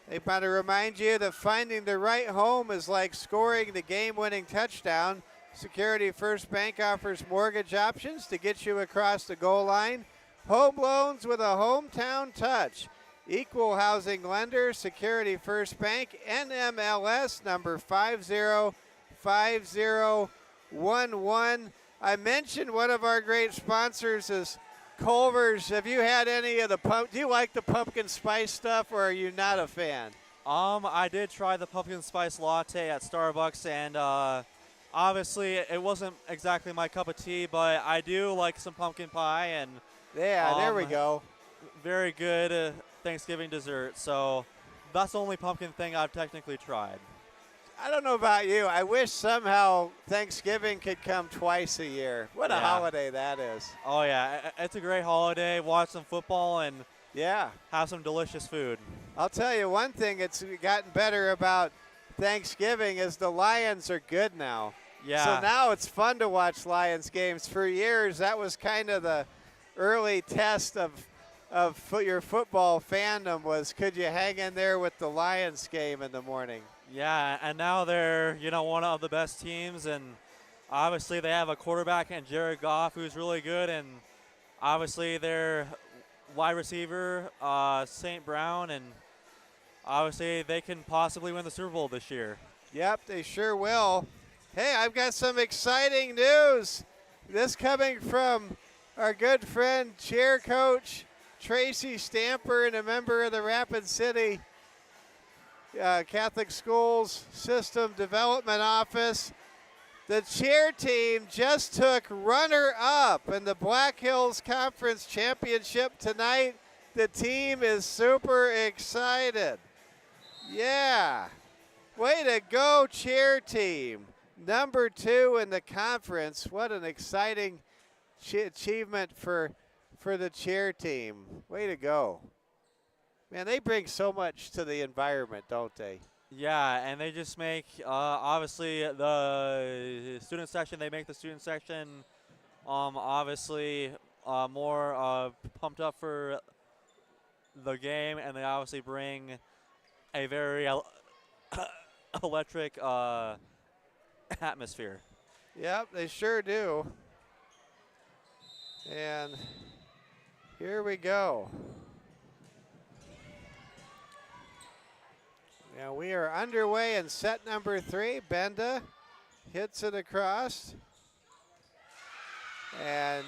They want to remind you that finding the right home is like scoring the game-winning touchdown. Security First Bank offers mortgage options to get you across the goal line. Home loans with a hometown touch. Equal housing lender, Security First Bank, NMLS number 505011. I mentioned one of our great sponsors is Culver's. Have you had any of the do you like the pumpkin spice stuff, or are you not a fan? I did try the pumpkin spice latte at Starbucks, and obviously it wasn't exactly my cup of tea, but I do like some pumpkin pie, and yeah, there we go. Very good Thanksgiving dessert. So that's the only pumpkin thing I've technically tried. I don't know about you. I wish somehow Thanksgiving could come twice a year. What a holiday that is. Oh, yeah. It's a great holiday. Watch some football and have some delicious food. I'll tell you one thing that's gotten better about Thanksgiving is the Lions are good now. Yeah. So now it's fun to watch Lions games. For years, that was kind of the early test of your football fandom was, could you hang in there with the Lions game in the morning? Yeah, and now they're, one of the best teams, and obviously they have a quarterback in Jared Goff who's really good, and obviously their wide receiver, St. Brown, and obviously they can possibly win the Super Bowl this year. Yep, they sure will. Hey, I've got some exciting news. This coming from our good friend, chair coach Tracy Stamper, and a member of the Rapid City Catholic Schools System Development Office. The cheer team just took runner-up in the Black Hills Conference Championship tonight. The team is super excited. Yeah. Way to go, cheer team. Number 2 in the conference. What an exciting achievement for the cheer team. Way to go. Man, they bring so much to the environment, don't they? Yeah, and they just make, obviously, the student section, they make the student section obviously more pumped up for the game, and they obviously bring a very electric atmosphere. Yep, they sure do. And here we go. Now we are underway in set number 3. Benda hits it across. And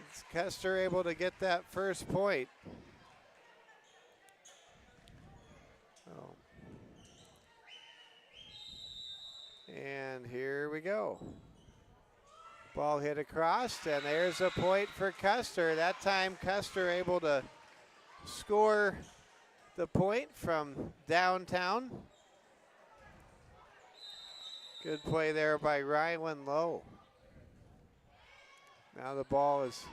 it's Custer able to get that first point. Oh. And here we go. Ball hit across, and there's a point for Custer. That time Custer able to score the point from downtown. Good play there by Rylan Lowe. Now the ball is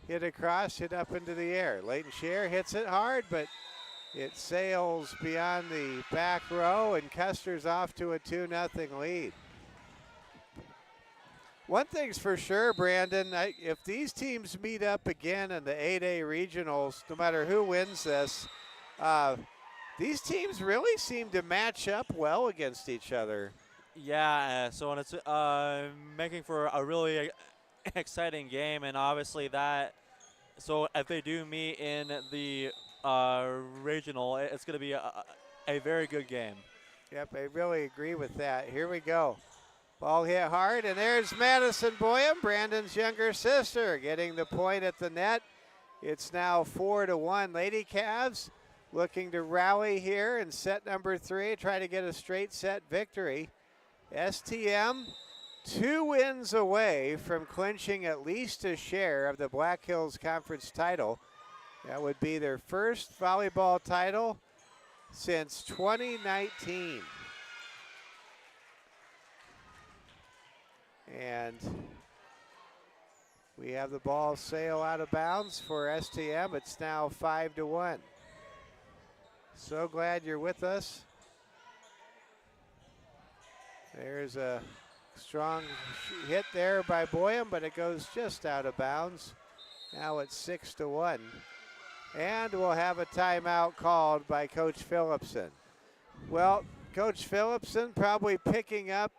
hit across, hit up into the air. Leighton Scher hits it hard, but it sails beyond the back row, and Custer's off to a 2-0 lead. One thing's for sure, Brandon, if these teams meet up again in the 8A regionals, no matter who wins this, these teams really seem to match up well against each other. Yeah, so it's making for a really exciting game, and obviously that, so if they do meet in the regional, it's going to be a very good game. Yep, I really agree with that. Here we go. Ball hit hard, and there's Madison Boyum, Brandon's younger sister, getting the point at the net. It's now 4-1. Lady Cavs looking to rally here in set number 3, try to get a straight set victory. STM 2 wins away from clinching at least a share of the Black Hills Conference title. That would be their first volleyball title since 2019. And we have the ball sail out of bounds for STM. It's now 5-1. So glad you're with us. There's a strong hit there by Boyum, but it goes just out of bounds. Now it's 6-1. And we'll have a timeout called by Coach Phillipson. Well, Coach Phillipson probably picking up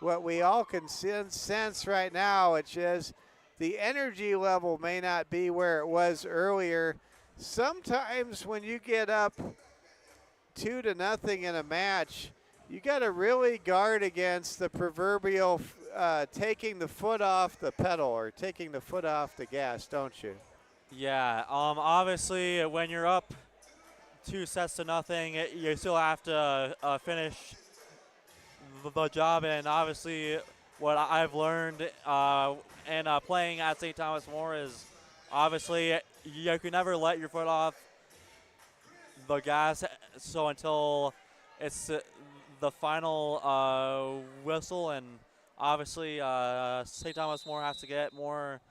what we all can sense right now, which is the energy level may not be where it was earlier. Sometimes when you get up 2-0 in a match, you got to really guard against the proverbial taking the foot off the pedal or taking the foot off the gas, don't you? Yeah, obviously when you're up 2-0, you still have to finish the job, and obviously what I've learned and playing at St. Thomas More is obviously you can never let your foot off the gas, so until it's the final whistle, and obviously St. Thomas More has to get more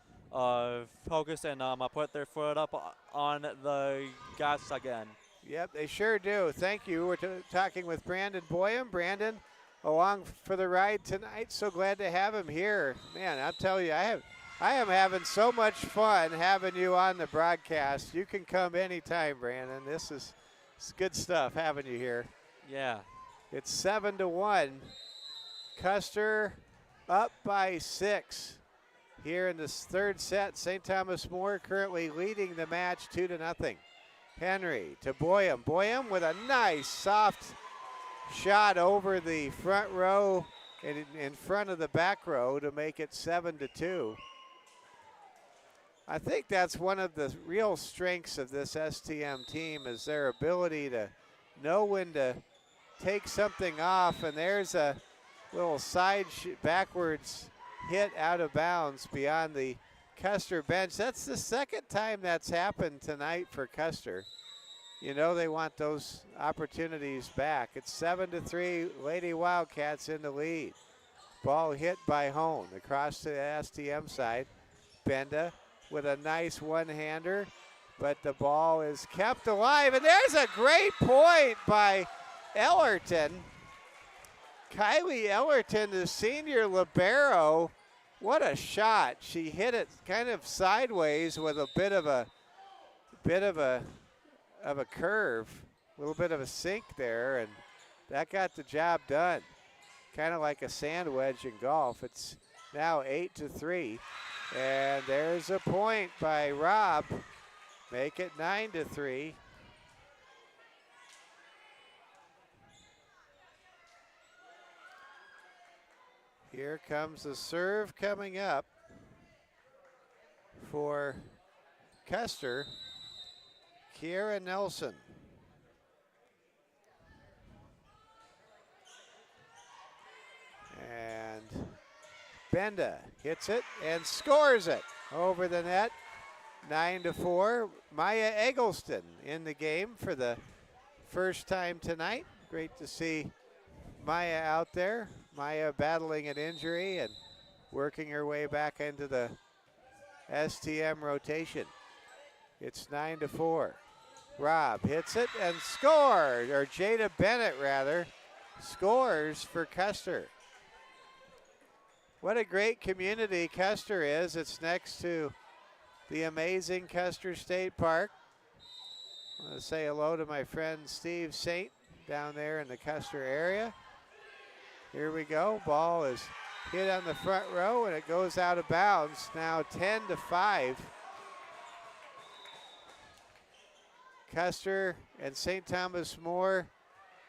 focused and put their foot up on the gas again. Yep, they sure do. Thank you. We're talking with Brandon Boyum. Brandon, along for the ride tonight. So glad to have him here. Man, I'll tell you, I am having so much fun having you on the broadcast. You can come anytime, Brandon. This is good stuff having you here. Yeah. It's 7-1. Custer up by 6 here in this third set. St. Thomas More currently leading the match 2-0. Henry to Boyum. Boyum with a nice soft shot over the front row and in front of the back row to make it 7-2. I think that's one of the real strengths of this STM team is their ability to know when to take something off, and there's a little side backwards hit out of bounds beyond the Custer bench. That's the second time that's happened tonight for Custer. You know they want those opportunities back. It's 7-3, Lady Wildcats in the lead. Ball hit by Hone across to the STM side. Benda with a nice one-hander, but the ball is kept alive, and there's a great point by Ellerton. Kylie Ellerton, the senior libero. What a shot. She hit it kind of sideways with a bit of a curve, a little bit of a sink there, and that got the job done. Kind of like a sand wedge in golf. It's now 8-3, and there's a point by Rob. Make it 9-3. Here comes the serve coming up for Custer. Kiera Nelson. And Benda hits it and scores it over the net. 9-4. Maya Eggleston in the game for the first time tonight. Great to see Maya out there. Maya battling an injury and working her way back into the STM rotation. It's 9-4. Rob hits it and scores, or Jada Bennett rather, scores for Custer. What a great community Custer is. It's next to the amazing Custer State Park. I want to say hello to my friend Steve Saint down there in the Custer area. Here we go. Ball is hit on the front row and it goes out of bounds. Now 10-5. Custer and St. Thomas More,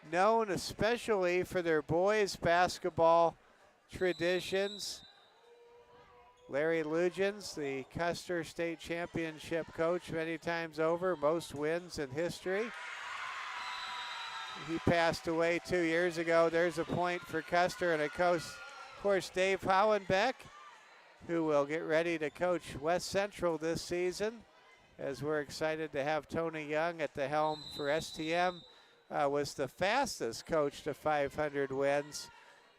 known especially for their boys basketball traditions. Larry Lugens, the Custer State Championship coach many times over, most wins in history. He passed away 2 years ago. There's a point for Custer, and of course Dave Howenbeck, who will get ready to coach West Central this season, as we're excited to have Tony Young at the helm for STM. Was the fastest coach to 500 wins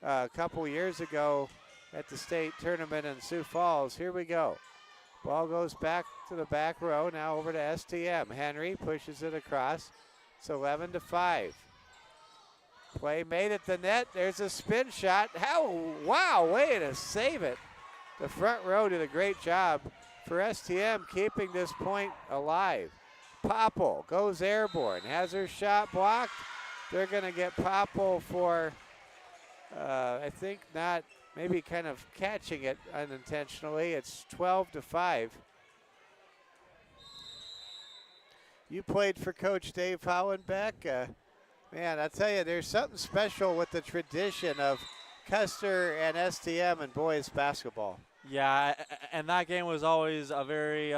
a couple years ago at the state tournament in Sioux Falls. Here we go. Ball goes back to the back row, now over to STM. Henry pushes it across. It's 11-5. Play made at the net. There's a spin shot. Wow, way to save it. The front row did a great job for STM keeping this point alive. Popple goes airborne, has her shot blocked. They're going to get Popple for, I think not, maybe kind of catching it unintentionally. It's 12-5. You played for Coach Dave Hollenbeck. Man, I tell you, there's something special with the tradition of Custer and STM and boys basketball. Yeah, and that game was always a very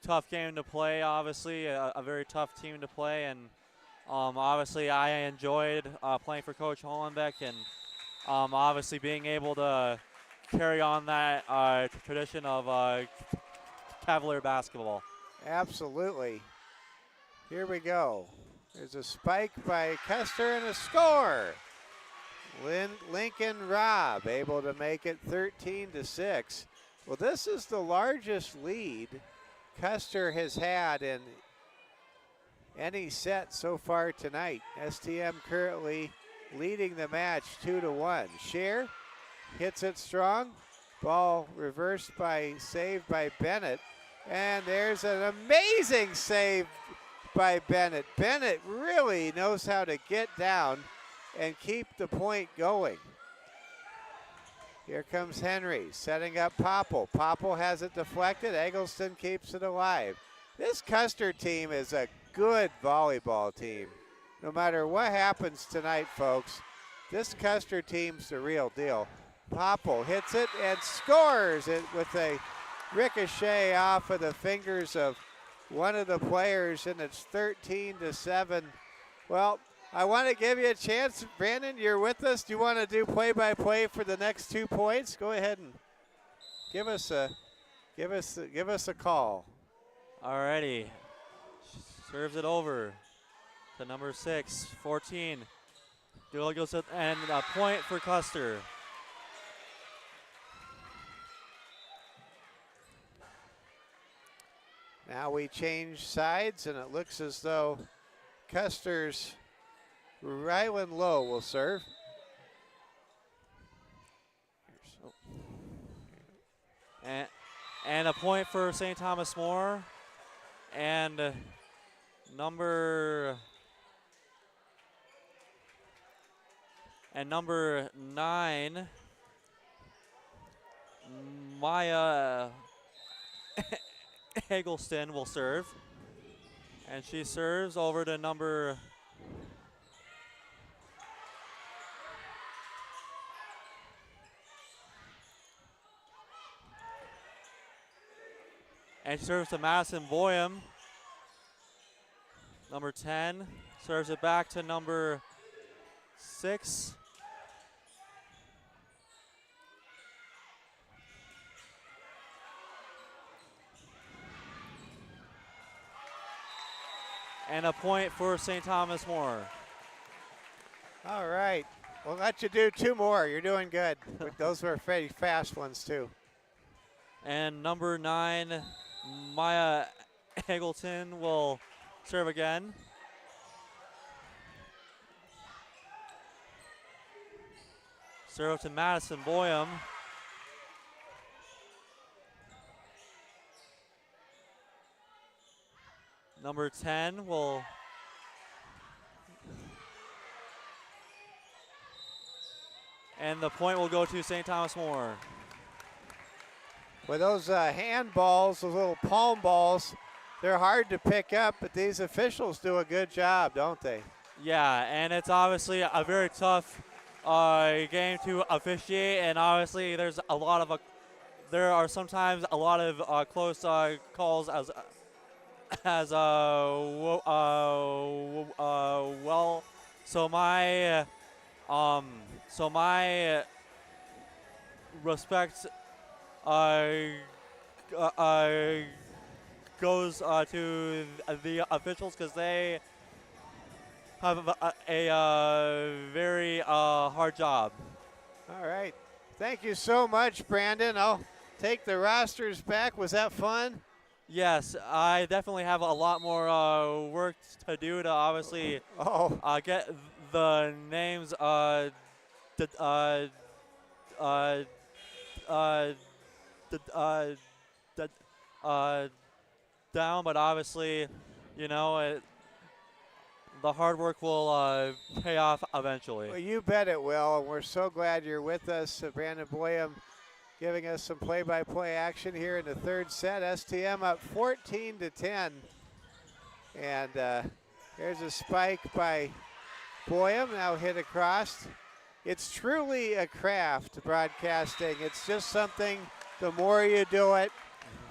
tough game to play, obviously, a very tough team to play. And obviously I enjoyed playing for Coach Hollenbeck and obviously being able to carry on that tradition of Cavalier basketball. Absolutely. Here we go. There's a spike by Custer and a score. Lincoln Robb able to make it 13-6. Well, this is the largest lead Custer has had in any set so far tonight. STM currently leading the match 2-1. Scheer hits it strong. Ball reversed saved by Bennett. And there's an amazing save by Bennett. Bennett really knows how to get down and keep the point going. Here comes Henry setting up Popple. Popple has it deflected. Eggleston keeps it alive. This Custer team is a good volleyball team. No matter what happens tonight, folks, this Custer team's the real deal. Popple hits it and scores it with a ricochet off of the fingers of one of the players, and it's 13-7. Well, I want to give you a chance. Brandon, you're with us. Do you want to do play-by-play for the next 2 points? Go ahead and give us a call. Alrighty. Serves it over to number 6, 14. And a point for Custer. Now we change sides, and it looks as though Custer's Rylan Lowe will serve. And a point for St. Thomas More. And number 9, Maya Eggleston will serve. And she serves over to number and serves to Madison Boyum. Number 10 serves it back to number 6. And a point for St. Thomas More. All right. We'll let you do 2 more. You're doing good. Those were very fast ones, too. And number 9, Maya Eggleton will serve again. Serve to Madison Boyum. Number 10 will and the point will go to St. Thomas More. With those handballs, those little palm balls, they're hard to pick up, but these officials do a good job, don't they? Yeah, and it's obviously a very tough game to officiate, and obviously there are sometimes a lot of close calls well. So my respect goes to the officials because they have a very hard job. All right. Thank you so much, Brandon. I'll take the rosters back. Was that fun? Yes, I definitely have a lot more work to do to obviously get the names down, but obviously, you know, the hard work will pay off eventually. Well, you bet it will, and we're so glad you're with us. Brandon Boyum giving us some play-by-play action here in the 3rd set. STM up 14-10. And here's a spike by Boyum, now hit across. It's truly a craft, broadcasting. It's just something, the more you do it,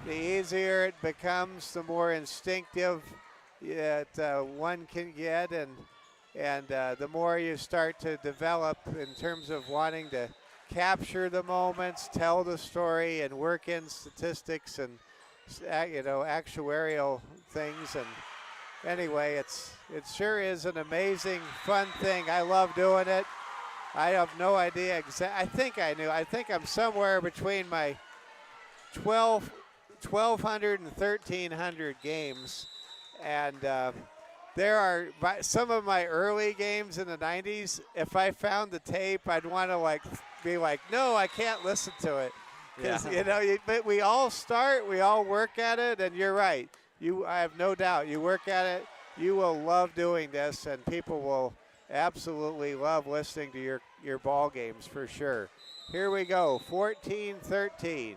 the easier it becomes, the more instinctive one can get, and the more you start to develop in terms of wanting to capture the moments, tell the story, and work in statistics and actuarial things. And anyway, it sure is an amazing, fun thing. I love doing it. I have no idea I think I knew. I think I'm somewhere between my 1,200 and 1,300 games. And there are some of my early games in the 90s. If I found the tape, I'd want to be like, no, I can't listen to it. Because, but we all start, we all work at it, and you're right. I have no doubt. You work at it, you will love doing this, and people will absolutely love listening to your ball games for sure. Here we go, 14-13.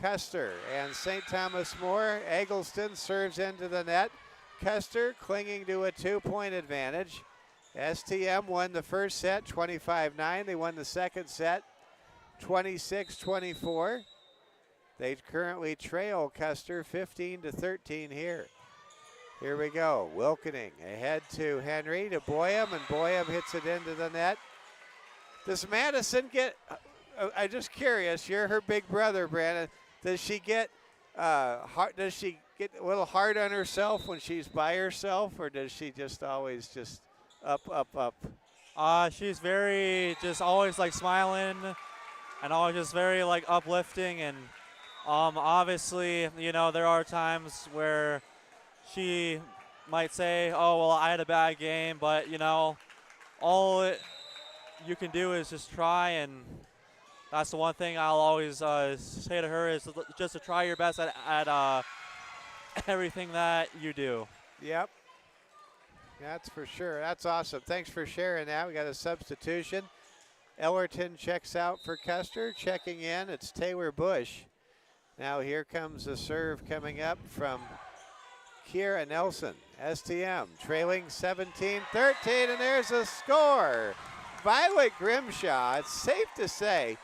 Custer and St. Thomas More. Eggleston serves into the net. Custer clinging to a 2-point advantage. STM won the first set 25-9. They won the second set 26-24. They currently trail Custer 15-13 here. Here we go. Wilkening ahead to Henry to Boyum, and Boyum hits it into the net. Does Madison get, I'm just curious, you're her big brother, Brandon. Does she get does she get a little hard on herself when she's by herself, or does she just always just up, up, up? She's very just always like smiling and always just very like uplifting, and obviously, you know, there are times where she might say, oh, well, I had a bad game, but, you know, all you can do is just try, and that's the one thing I'll always say to her is just to try your best at everything that you do. Yep. That's for sure. That's awesome. Thanks for sharing that. We got a substitution. Ellerton checks out for Custer. Checking in, it's Taylor Bush. Now here comes the serve coming up from Kiera Nelson. STM trailing 17-13, and there's a score. Violet Grimshaw, it's safe to say,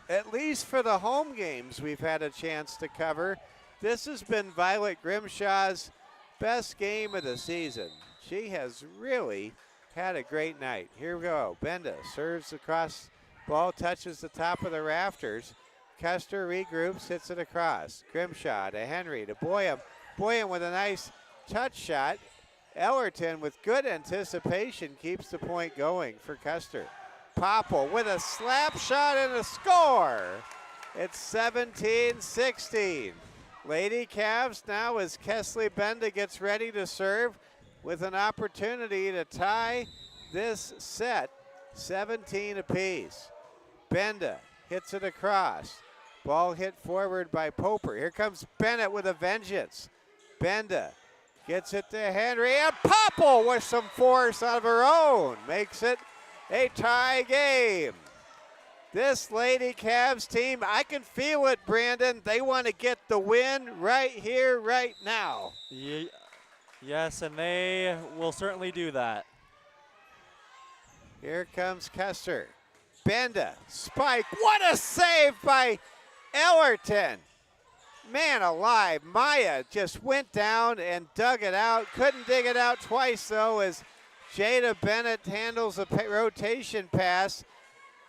at least for the home games we've had a chance to cover, this has been Violet Grimshaw's best game of the season. She has really had a great night. Here we go. Benda serves across, ball touches the top of the rafters. Custer regroups, hits it across. Grimshaw to Henry to Boyum. Boyum with a nice touch shot. Ellerton with good anticipation keeps the point going for Custer. Popple with a slap shot and a score. It's 17-16. Lady Cavs now as Kesley Benda gets ready to serve with an opportunity to tie this set 17 apiece. Benda hits it across. Ball hit forward by Poper. Here comes Bennett with a vengeance. Benda gets it to Henry, and Popple with some force out of her own makes it a tie game. This Lady Cavs team, I can feel it, Brandon. They want to get the win right here, right now. Yes, and they will certainly do that. Here comes Custer. Benda, spike. What a save by Ellerton. Man alive, Maya just went down and dug it out. Couldn't dig it out twice, though, as Jada Bennett handles a rotation pass,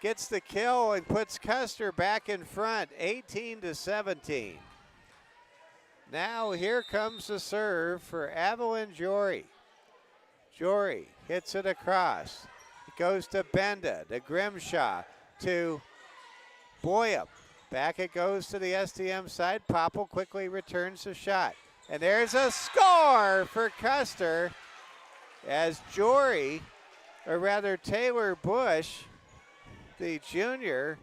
gets the kill, and puts Custer back in front, 18-17. Now here comes the serve for Evelyn Jory. Jory hits it across. It goes to Benda, to Grimshaw, to Boyum. Back it goes to the STM side. Popple quickly returns the shot. And there's a score for Custer as Jory, or rather Taylor Bush, the junior,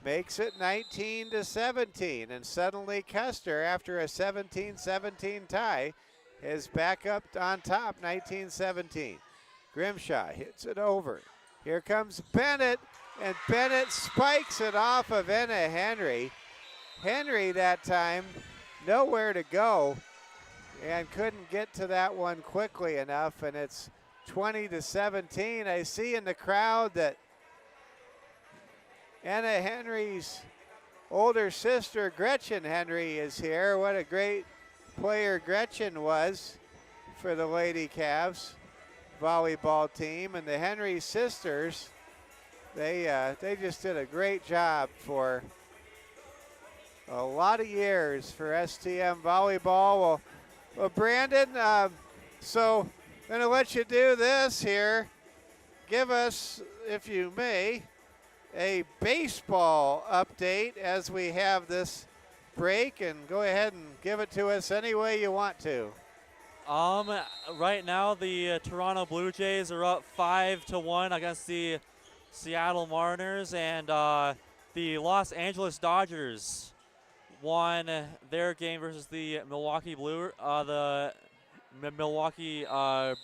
makes it 19-17. And suddenly Custer, after a 17-17 tie, is back up on top, 19-17. Grimshaw hits it over. Here comes Bennett, and Bennett spikes it off of Enna Henry. Henry that time nowhere to go and couldn't get to that one quickly enough, and it's 20-17. I see in the crowd that Enna Henry's older sister, Gretchen Henry, is here. What a great player Gretchen was for the Lady Cavs volleyball team. And the Henry sisters, they just did a great job for a lot of years for STM volleyball. Well, Brandon, so I'm going to let you do this here. Give us, if you may, a baseball update as we have this break, and go ahead and give it to us any way you want to. Right now the Toronto Blue Jays are up 5-1 against the Seattle Mariners, and the Los Angeles Dodgers won their game versus the Milwaukee Milwaukee Brewers.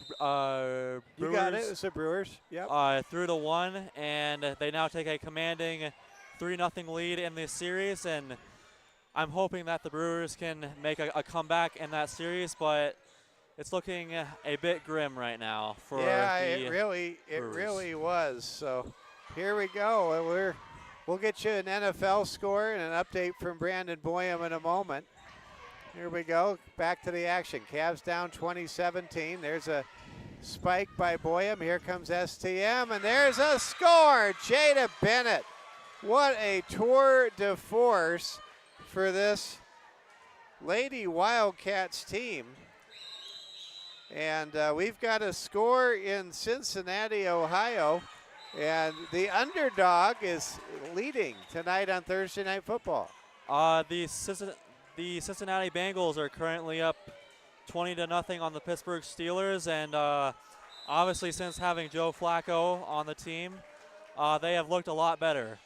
You got it. It's the Brewers. Yep. 3-1, and they now take a commanding 3-0 lead in this series. And I'm hoping that the Brewers can make a comeback in that series, but it's looking a bit grim right now for it Brewers. really was. So here we go. And we'll get you an NFL score and an update from Brandon Boyum in a moment. Here we go. Back to the action. Cavs down 20-17. There's a spike by Boyum. Here comes STM, and there's a score. Jada Bennett. What a tour de force for this Lady Wildcats team. And we've got a score in Cincinnati, Ohio. And the underdog is leading tonight on Thursday Night Football. The Cincinnati Bengals are currently up 20-0 on the Pittsburgh Steelers, and obviously since having Joe Flacco on the team, they have looked a lot better.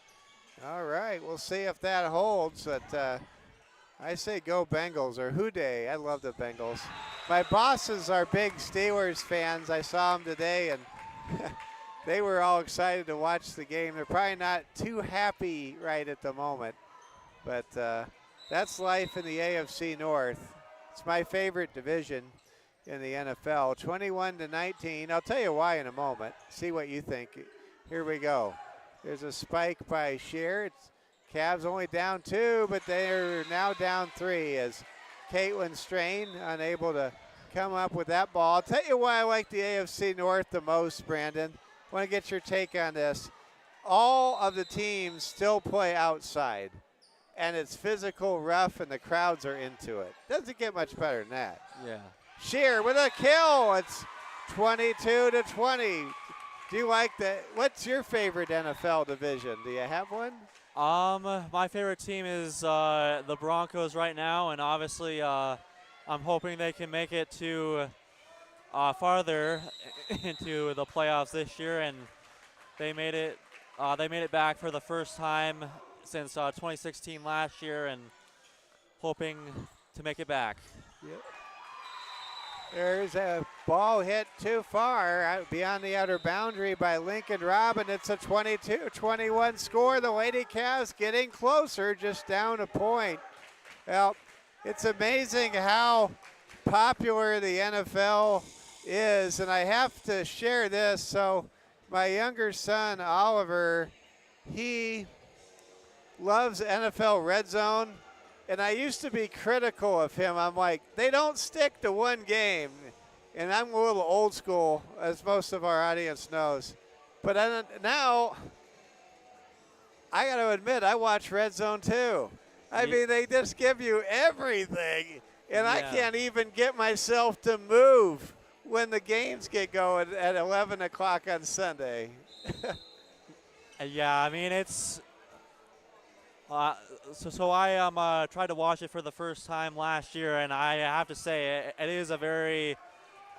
All right, we'll see if that holds. But I say go Bengals, or Houday. I love the Bengals. My bosses are big Steelers fans. I saw them today, and they were all excited to watch the game. They're probably not too happy right at the moment, but that's life in the AFC North. It's my favorite division in the NFL. 21-19. I'll tell you why in a moment. See what you think. Here we go. There's a spike by Shear. Cavs only down 2, but they're now down 3 as Caitlin Strain unable to come up with that ball. I'll tell you why I like the AFC North the most, Brandon. I want to get your take on this. All of the teams still play outside, and it's physical, rough, and the crowds are into it. Doesn't get much better than that. Yeah. Shear with a kill. It's 22-20. Do you like that? What's your favorite NFL division? Do you have one? My favorite team is the Broncos right now, and obviously I'm hoping they can make it to farther into the playoffs this year, and they made it back for the first time since 2016 last year, and hoping to make it back. Yep. There's a ball hit too far beyond the outer boundary by Lincoln Robb, and it's a 22-21 score. The Lady Cavs getting closer, just down a point. Well, it's amazing how popular the NFL is, and I have to share this. So my younger son, Oliver, he loves NFL Red Zone. And I used to be critical of him. I'm like, they don't stick to one game. And I'm a little old school, as most of our audience knows. But now, I got to admit, I watch Red Zone too. I mean, they just give you everything. And I can't even get myself to move when the games get going at 11 o'clock on Sunday. Yeah, I mean, it's... So I tried to watch it for the first time last year, and I have to say it is a very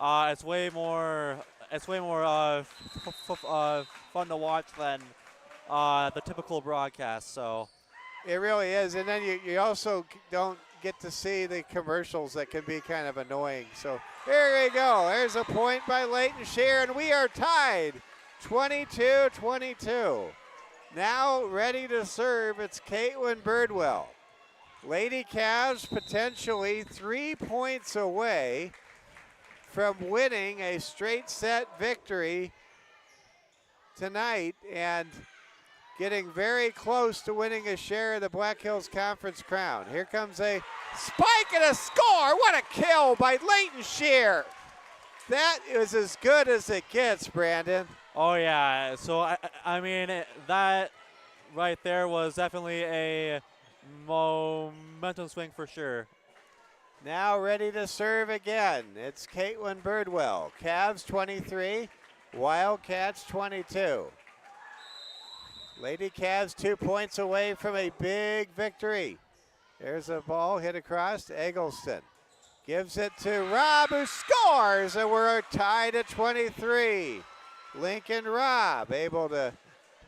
it's way more fun to watch than the typical broadcast. So it really is, and then you also don't get to see the commercials that can be kind of annoying. So here we go. There's a point by Leighton Shear, and we are tied 22-22. Now ready to serve, it's Caitlin Birdwell. Lady Cavs potentially 3 points away from winning a straight set victory tonight and getting very close to winning a share of the Black Hills Conference crown. Here comes a spike and a score. What a kill by Leighton Shear. That is as good as it gets, Brandon. Oh, yeah. So, I mean, that right there was definitely a momentum swing for sure. Now ready to serve again. It's Caitlin Birdwell. Cavs 23, Wildcats 22. Lady Cavs 2 points away from a big victory. There's a ball hit across to Eggleston. Gives it to Robb, who scores, and we're tied at 23. Lincoln Robb able to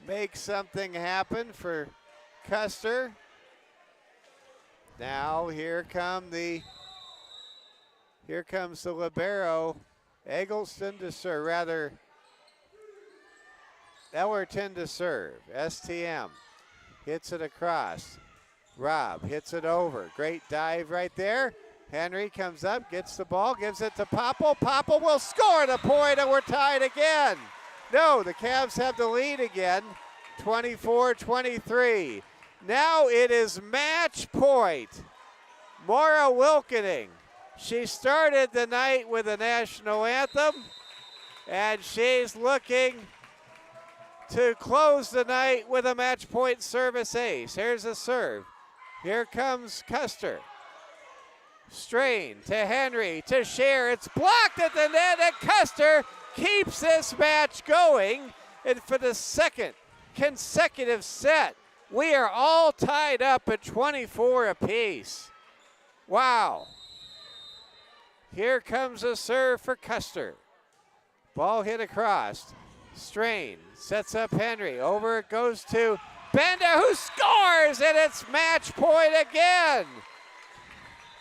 make something happen for Custer. Now here comes the libero, Eggleston to serve, rather Ellerton to serve. STM hits it across. Robb hits it over. Great dive right there. Henry comes up, gets the ball, gives it to Popple. Popple will score the point, and we're tied again. No, the Cavs have the lead again, 24-23. Now it is match point. Maura Wilkening. She started the night with the national anthem, and she's looking to close the night with a match point service ace. Here's a serve. Here comes Custer. Strain to Henry, to Scher. It's blocked at the net, and Custer keeps this match going. And for the second consecutive set, we are all tied up at 24 apiece. Wow. Here comes a serve for Custer. Ball hit across. Strain sets up Henry. Over it goes to Bender, who scores, and it's match point again.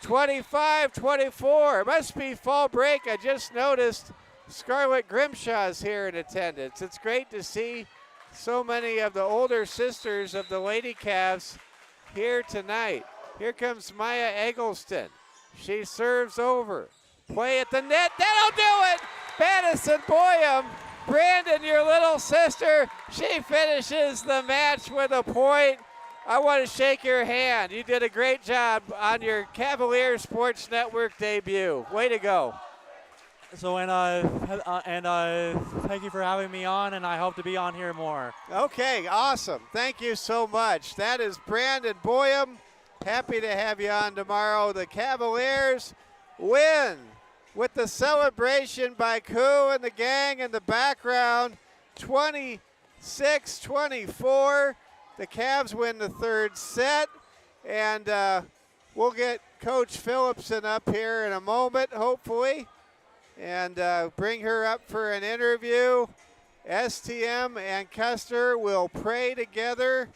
25-24. Must be fall break. I just noticed Scarlett Grimshaw's here in attendance. It's great to see so many of the older sisters of the Lady Cavs here tonight. Here comes Maya Eggleston. She serves over. Play at the net. That'll do it. Madison Boyum. Brandon, your little sister, she finishes the match with a point. I want to shake your hand. You did a great job on your Cavalier Sports Network debut. Way to go. So, thank you for having me on, and I hope to be on here more. Okay, awesome. Thank you so much. That is Brandon Boyum. Happy to have you on tomorrow. The Cavaliers win with the celebration by Koo and the gang in the background, 26-24. The Cavs win the third set, and we'll get Coach Phillipson up here in a moment, hopefully, and bring her up for an interview. STM and Custer will pray together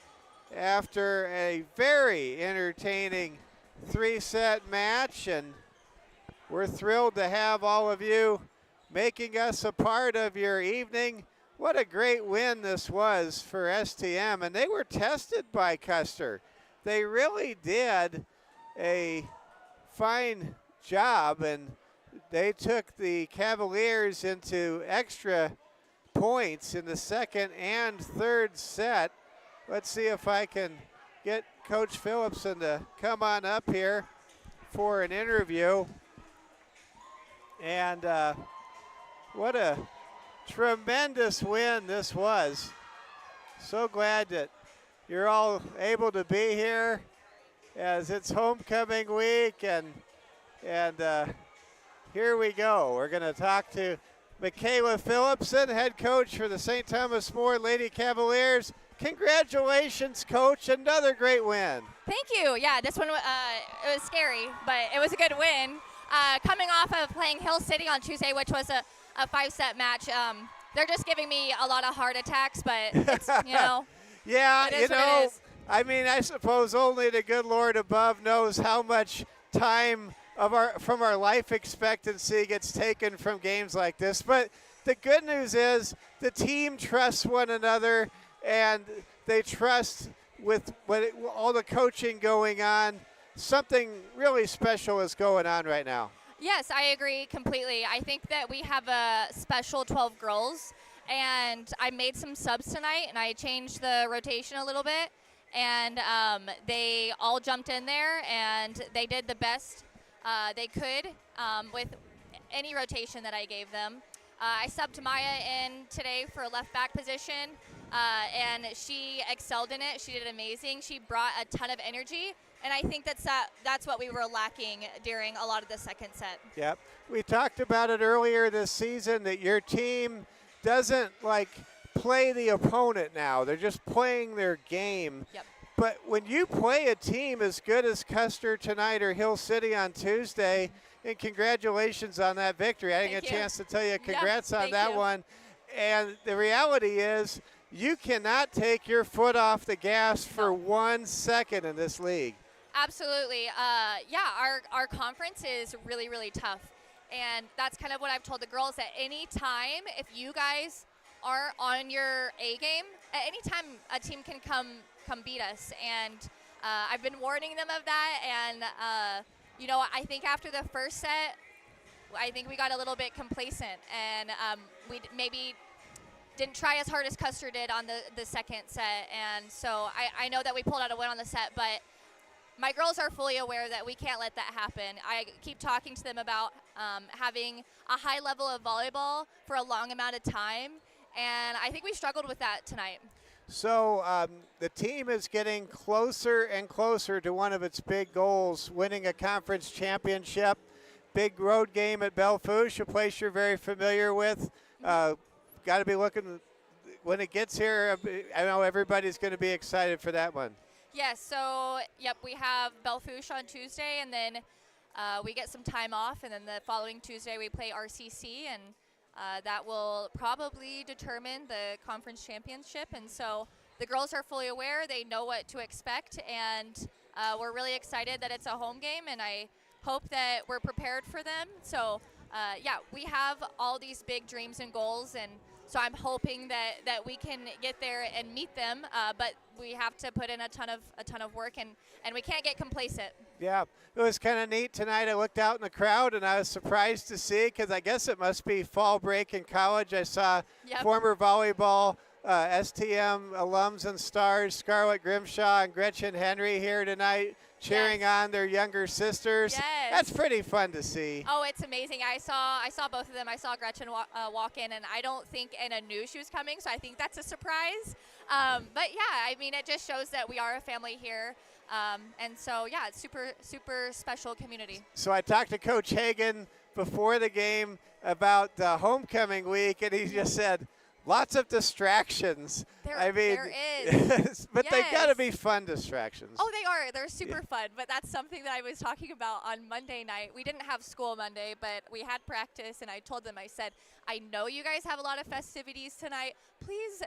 after a very entertaining three-set match, and we're thrilled to have all of you making us a part of your evening. What a great win this was for STM, and they were tested by Custer. They really did a fine job, and they took the Cavaliers into extra points in the second and third set. Let's see if I can get Coach Phillipson to come on up here for an interview. And what a tremendous win this was. So glad that you're all able to be here as it's homecoming week, and here we go. We're going to talk to Michaela Phillipson, head coach for the St. Thomas More Lady Cavaliers. Congratulations, Coach. Another great win. Thank you. Yeah, this one, it was scary, but it was a good win. Coming off of playing Hill City on Tuesday, which was a 5-set match, they're just giving me a lot of heart attacks, but it's, yeah, it is what it is. I mean, I suppose only the good Lord above knows how much time from our life expectancy gets taken from games like this. But the good news is the team trusts one another, and they trust with all the coaching going on. Something really special is going on right now. Yes, I agree completely. I think that we have a special 12 girls, and I made some subs tonight, and I changed the rotation a little bit, and they all jumped in there, and they did the best they could with any rotation that I gave them. I subbed Maya in today for left back position, and she excelled in it. She did amazing. She brought a ton of energy. And I think that's what we were lacking during a lot of the second set. Yep. We talked about it earlier this season that your team doesn't play the opponent now. They're just playing their game. Yep. But when you play a team as good as Custer tonight or Hill City on Tuesday, and congratulations on that victory. I didn't get a chance to tell you congrats on that one. And the reality is you cannot take your foot off the gas for 1 second in this league. Absolutely. Our conference is really, really tough. And that's kind of what I've told the girls, at any time, if you guys are on your A game, at any time a team can come beat us. And I've been warning them of that, and I think after the first set, I think we got a little bit complacent, and maybe didn't try as hard as Custer did on the second set, and so I know that we pulled out a win on the set, but my girls are fully aware that we can't let that happen. I keep talking to them about having a high level of volleyball for a long amount of time, and I think we struggled with that tonight. So the team is getting closer and closer to one of its big goals, winning a conference championship. Big road game at Belfouche, a place you're very familiar with. Got to be looking when it gets here. I know everybody's going to be excited for that one. Yes, so, we have Belfouche on Tuesday, and then we get some time off, and then the following Tuesday we play RCC, and that will probably determine the conference championship. And so the girls are fully aware. They know what to expect, and we're really excited that it's a home game, and I hope that we're prepared for them. So, we have all these big dreams and goals, and so I'm hoping that we can get there and meet them, but we have to put in a ton of work, and we can't get complacent. Yeah, it was kind of neat tonight. I looked out in the crowd, and I was surprised to see, because I guess it must be fall break in college. I saw former volleyball STM alums and stars, Scarlett Grimshaw and Gretchen Henry here tonight, cheering on their younger sisters. Yes. That's pretty fun to see. Oh, it's amazing. I saw both of them. I saw Gretchen walk in, and I don't think Anna knew she was coming, so I think that's a surprise. But yeah, I mean, it just shows that we are a family here. And so, yeah, it's super special community. So I talked to Coach Hagan before the game about homecoming week, and he just said, lots of distractions. There is. But they got to be fun distractions. Oh, they are. They're super fun. But that's something that I was talking about on Monday night. We didn't have school Monday, but we had practice, and I told them, I said, I know you guys have a lot of festivities tonight. Please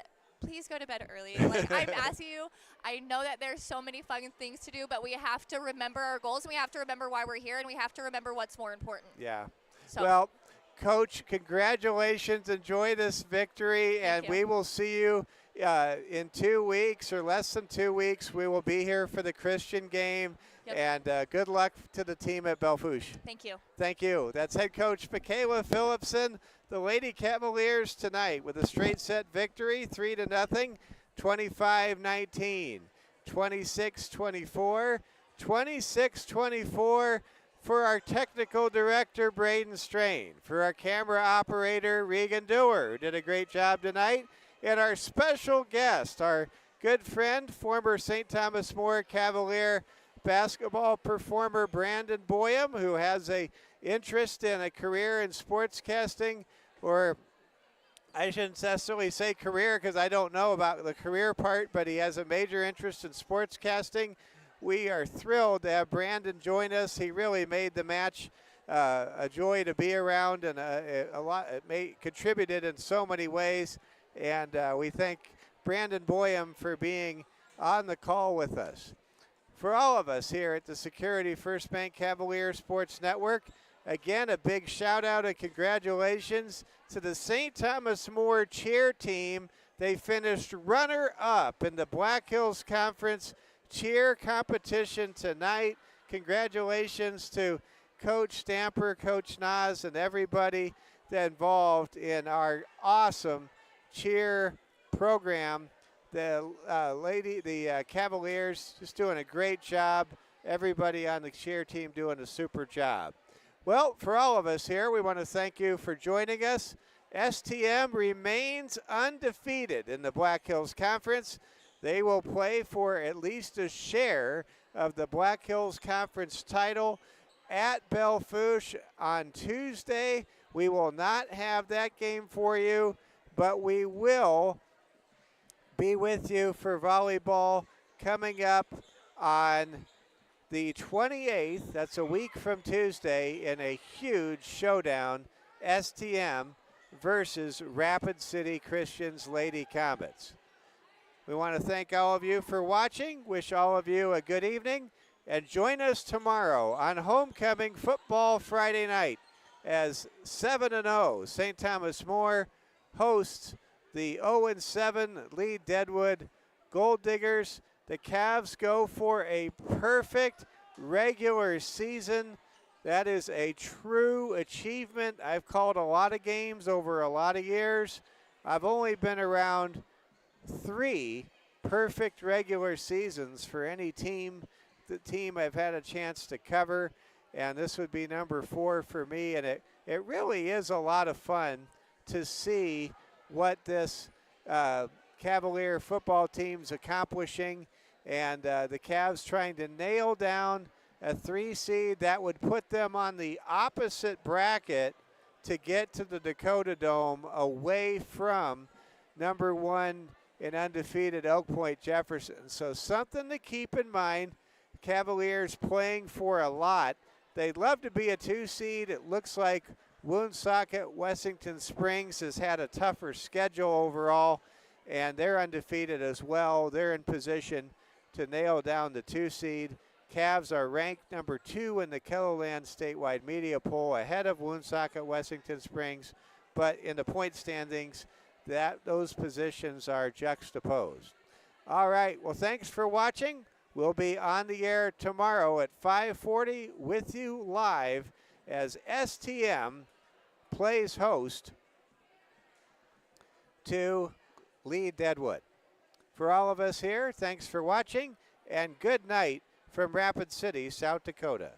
go to bed early. Like, I'm asking you. I know that there's so many fun things to do, but we have to remember our goals, and we have to remember why we're here, and we have to remember what's more important. Yeah. So. Well, Coach, congratulations. Enjoy this victory, and we will see you in 2 weeks or less than 2 weeks. We will be here for the Christian game, and good luck to the team at Belfouche. Thank you. Thank you. That's head coach Michaela Phillipson. The Lady Cavaliers tonight with a straight set victory, 3-0, 25-19, 26-24, 26-24. For our technical director, Braden Strain. For our camera operator, Regan Dewar, who did a great job tonight. And our special guest, our good friend, former St. Thomas More Cavalier basketball performer, Brandon Boyum, who has a interest in a career in sportscasting, or I shouldn't necessarily say career because I don't know about the career part, but he has a major interest in sportscasting. We are thrilled to have Brandon join us. He really made the match a joy to be around, and contributed in so many ways. And we thank Brandon Boyum for being on the call with us. For all of us here at the Security First Bank Cavalier Sports Network, again, a big shout out and congratulations to the St. Thomas More cheer team. They finished runner-up in the Black Hills Conference cheer competition tonight. Congratulations to Coach Stamper, Coach Nas, and everybody that involved in our awesome cheer program. The Cavaliers just doing a great job. Everybody on the cheer team doing a super job. Well, for all of us here, we want to thank you for joining us. STM remains undefeated in the Black Hills Conference. They will play for at least a share of the Black Hills Conference title at Belfouche on Tuesday. We will not have that game for you, but we will be with you for volleyball coming up on the 28th. That's a week from Tuesday in a huge showdown, STM versus Rapid City Christians Lady Comets. We want to thank all of you for watching, wish all of you a good evening, and join us tomorrow on Homecoming Football Friday night as 7-0 St. Thomas More hosts the 0-7 Lee Deadwood Gold Diggers. The Cavs go for a perfect regular season. That is a true achievement. I've called a lot of games over a lot of years. I've only been around 3 perfect regular seasons for any team, the team I've had a chance to cover, and this would be number 4 for me, and it really is a lot of fun to see what this Cavalier football team's accomplishing, and the Cavs trying to nail down a 3 seed that would put them on the opposite bracket to get to the Dakota Dome away from number 1 in undefeated Oak Point Jefferson. So something to keep in mind. Cavaliers playing for a lot. They'd love to be a 2 seed. It looks like Woonsocket Wessington Springs has had a tougher schedule overall, and they're undefeated as well. They're in position to nail down the 2 seed. Cavs are ranked number 2 in the Kellerland statewide media poll, ahead of Woonsocket Wessington Springs, but in the point standings, those positions are juxtaposed. All right, well, thanks for watching. We'll be on the air tomorrow at 5:40 with you live as STM plays host to Lee Deadwood. For all of us here, thanks for watching, and good night from Rapid City, South Dakota.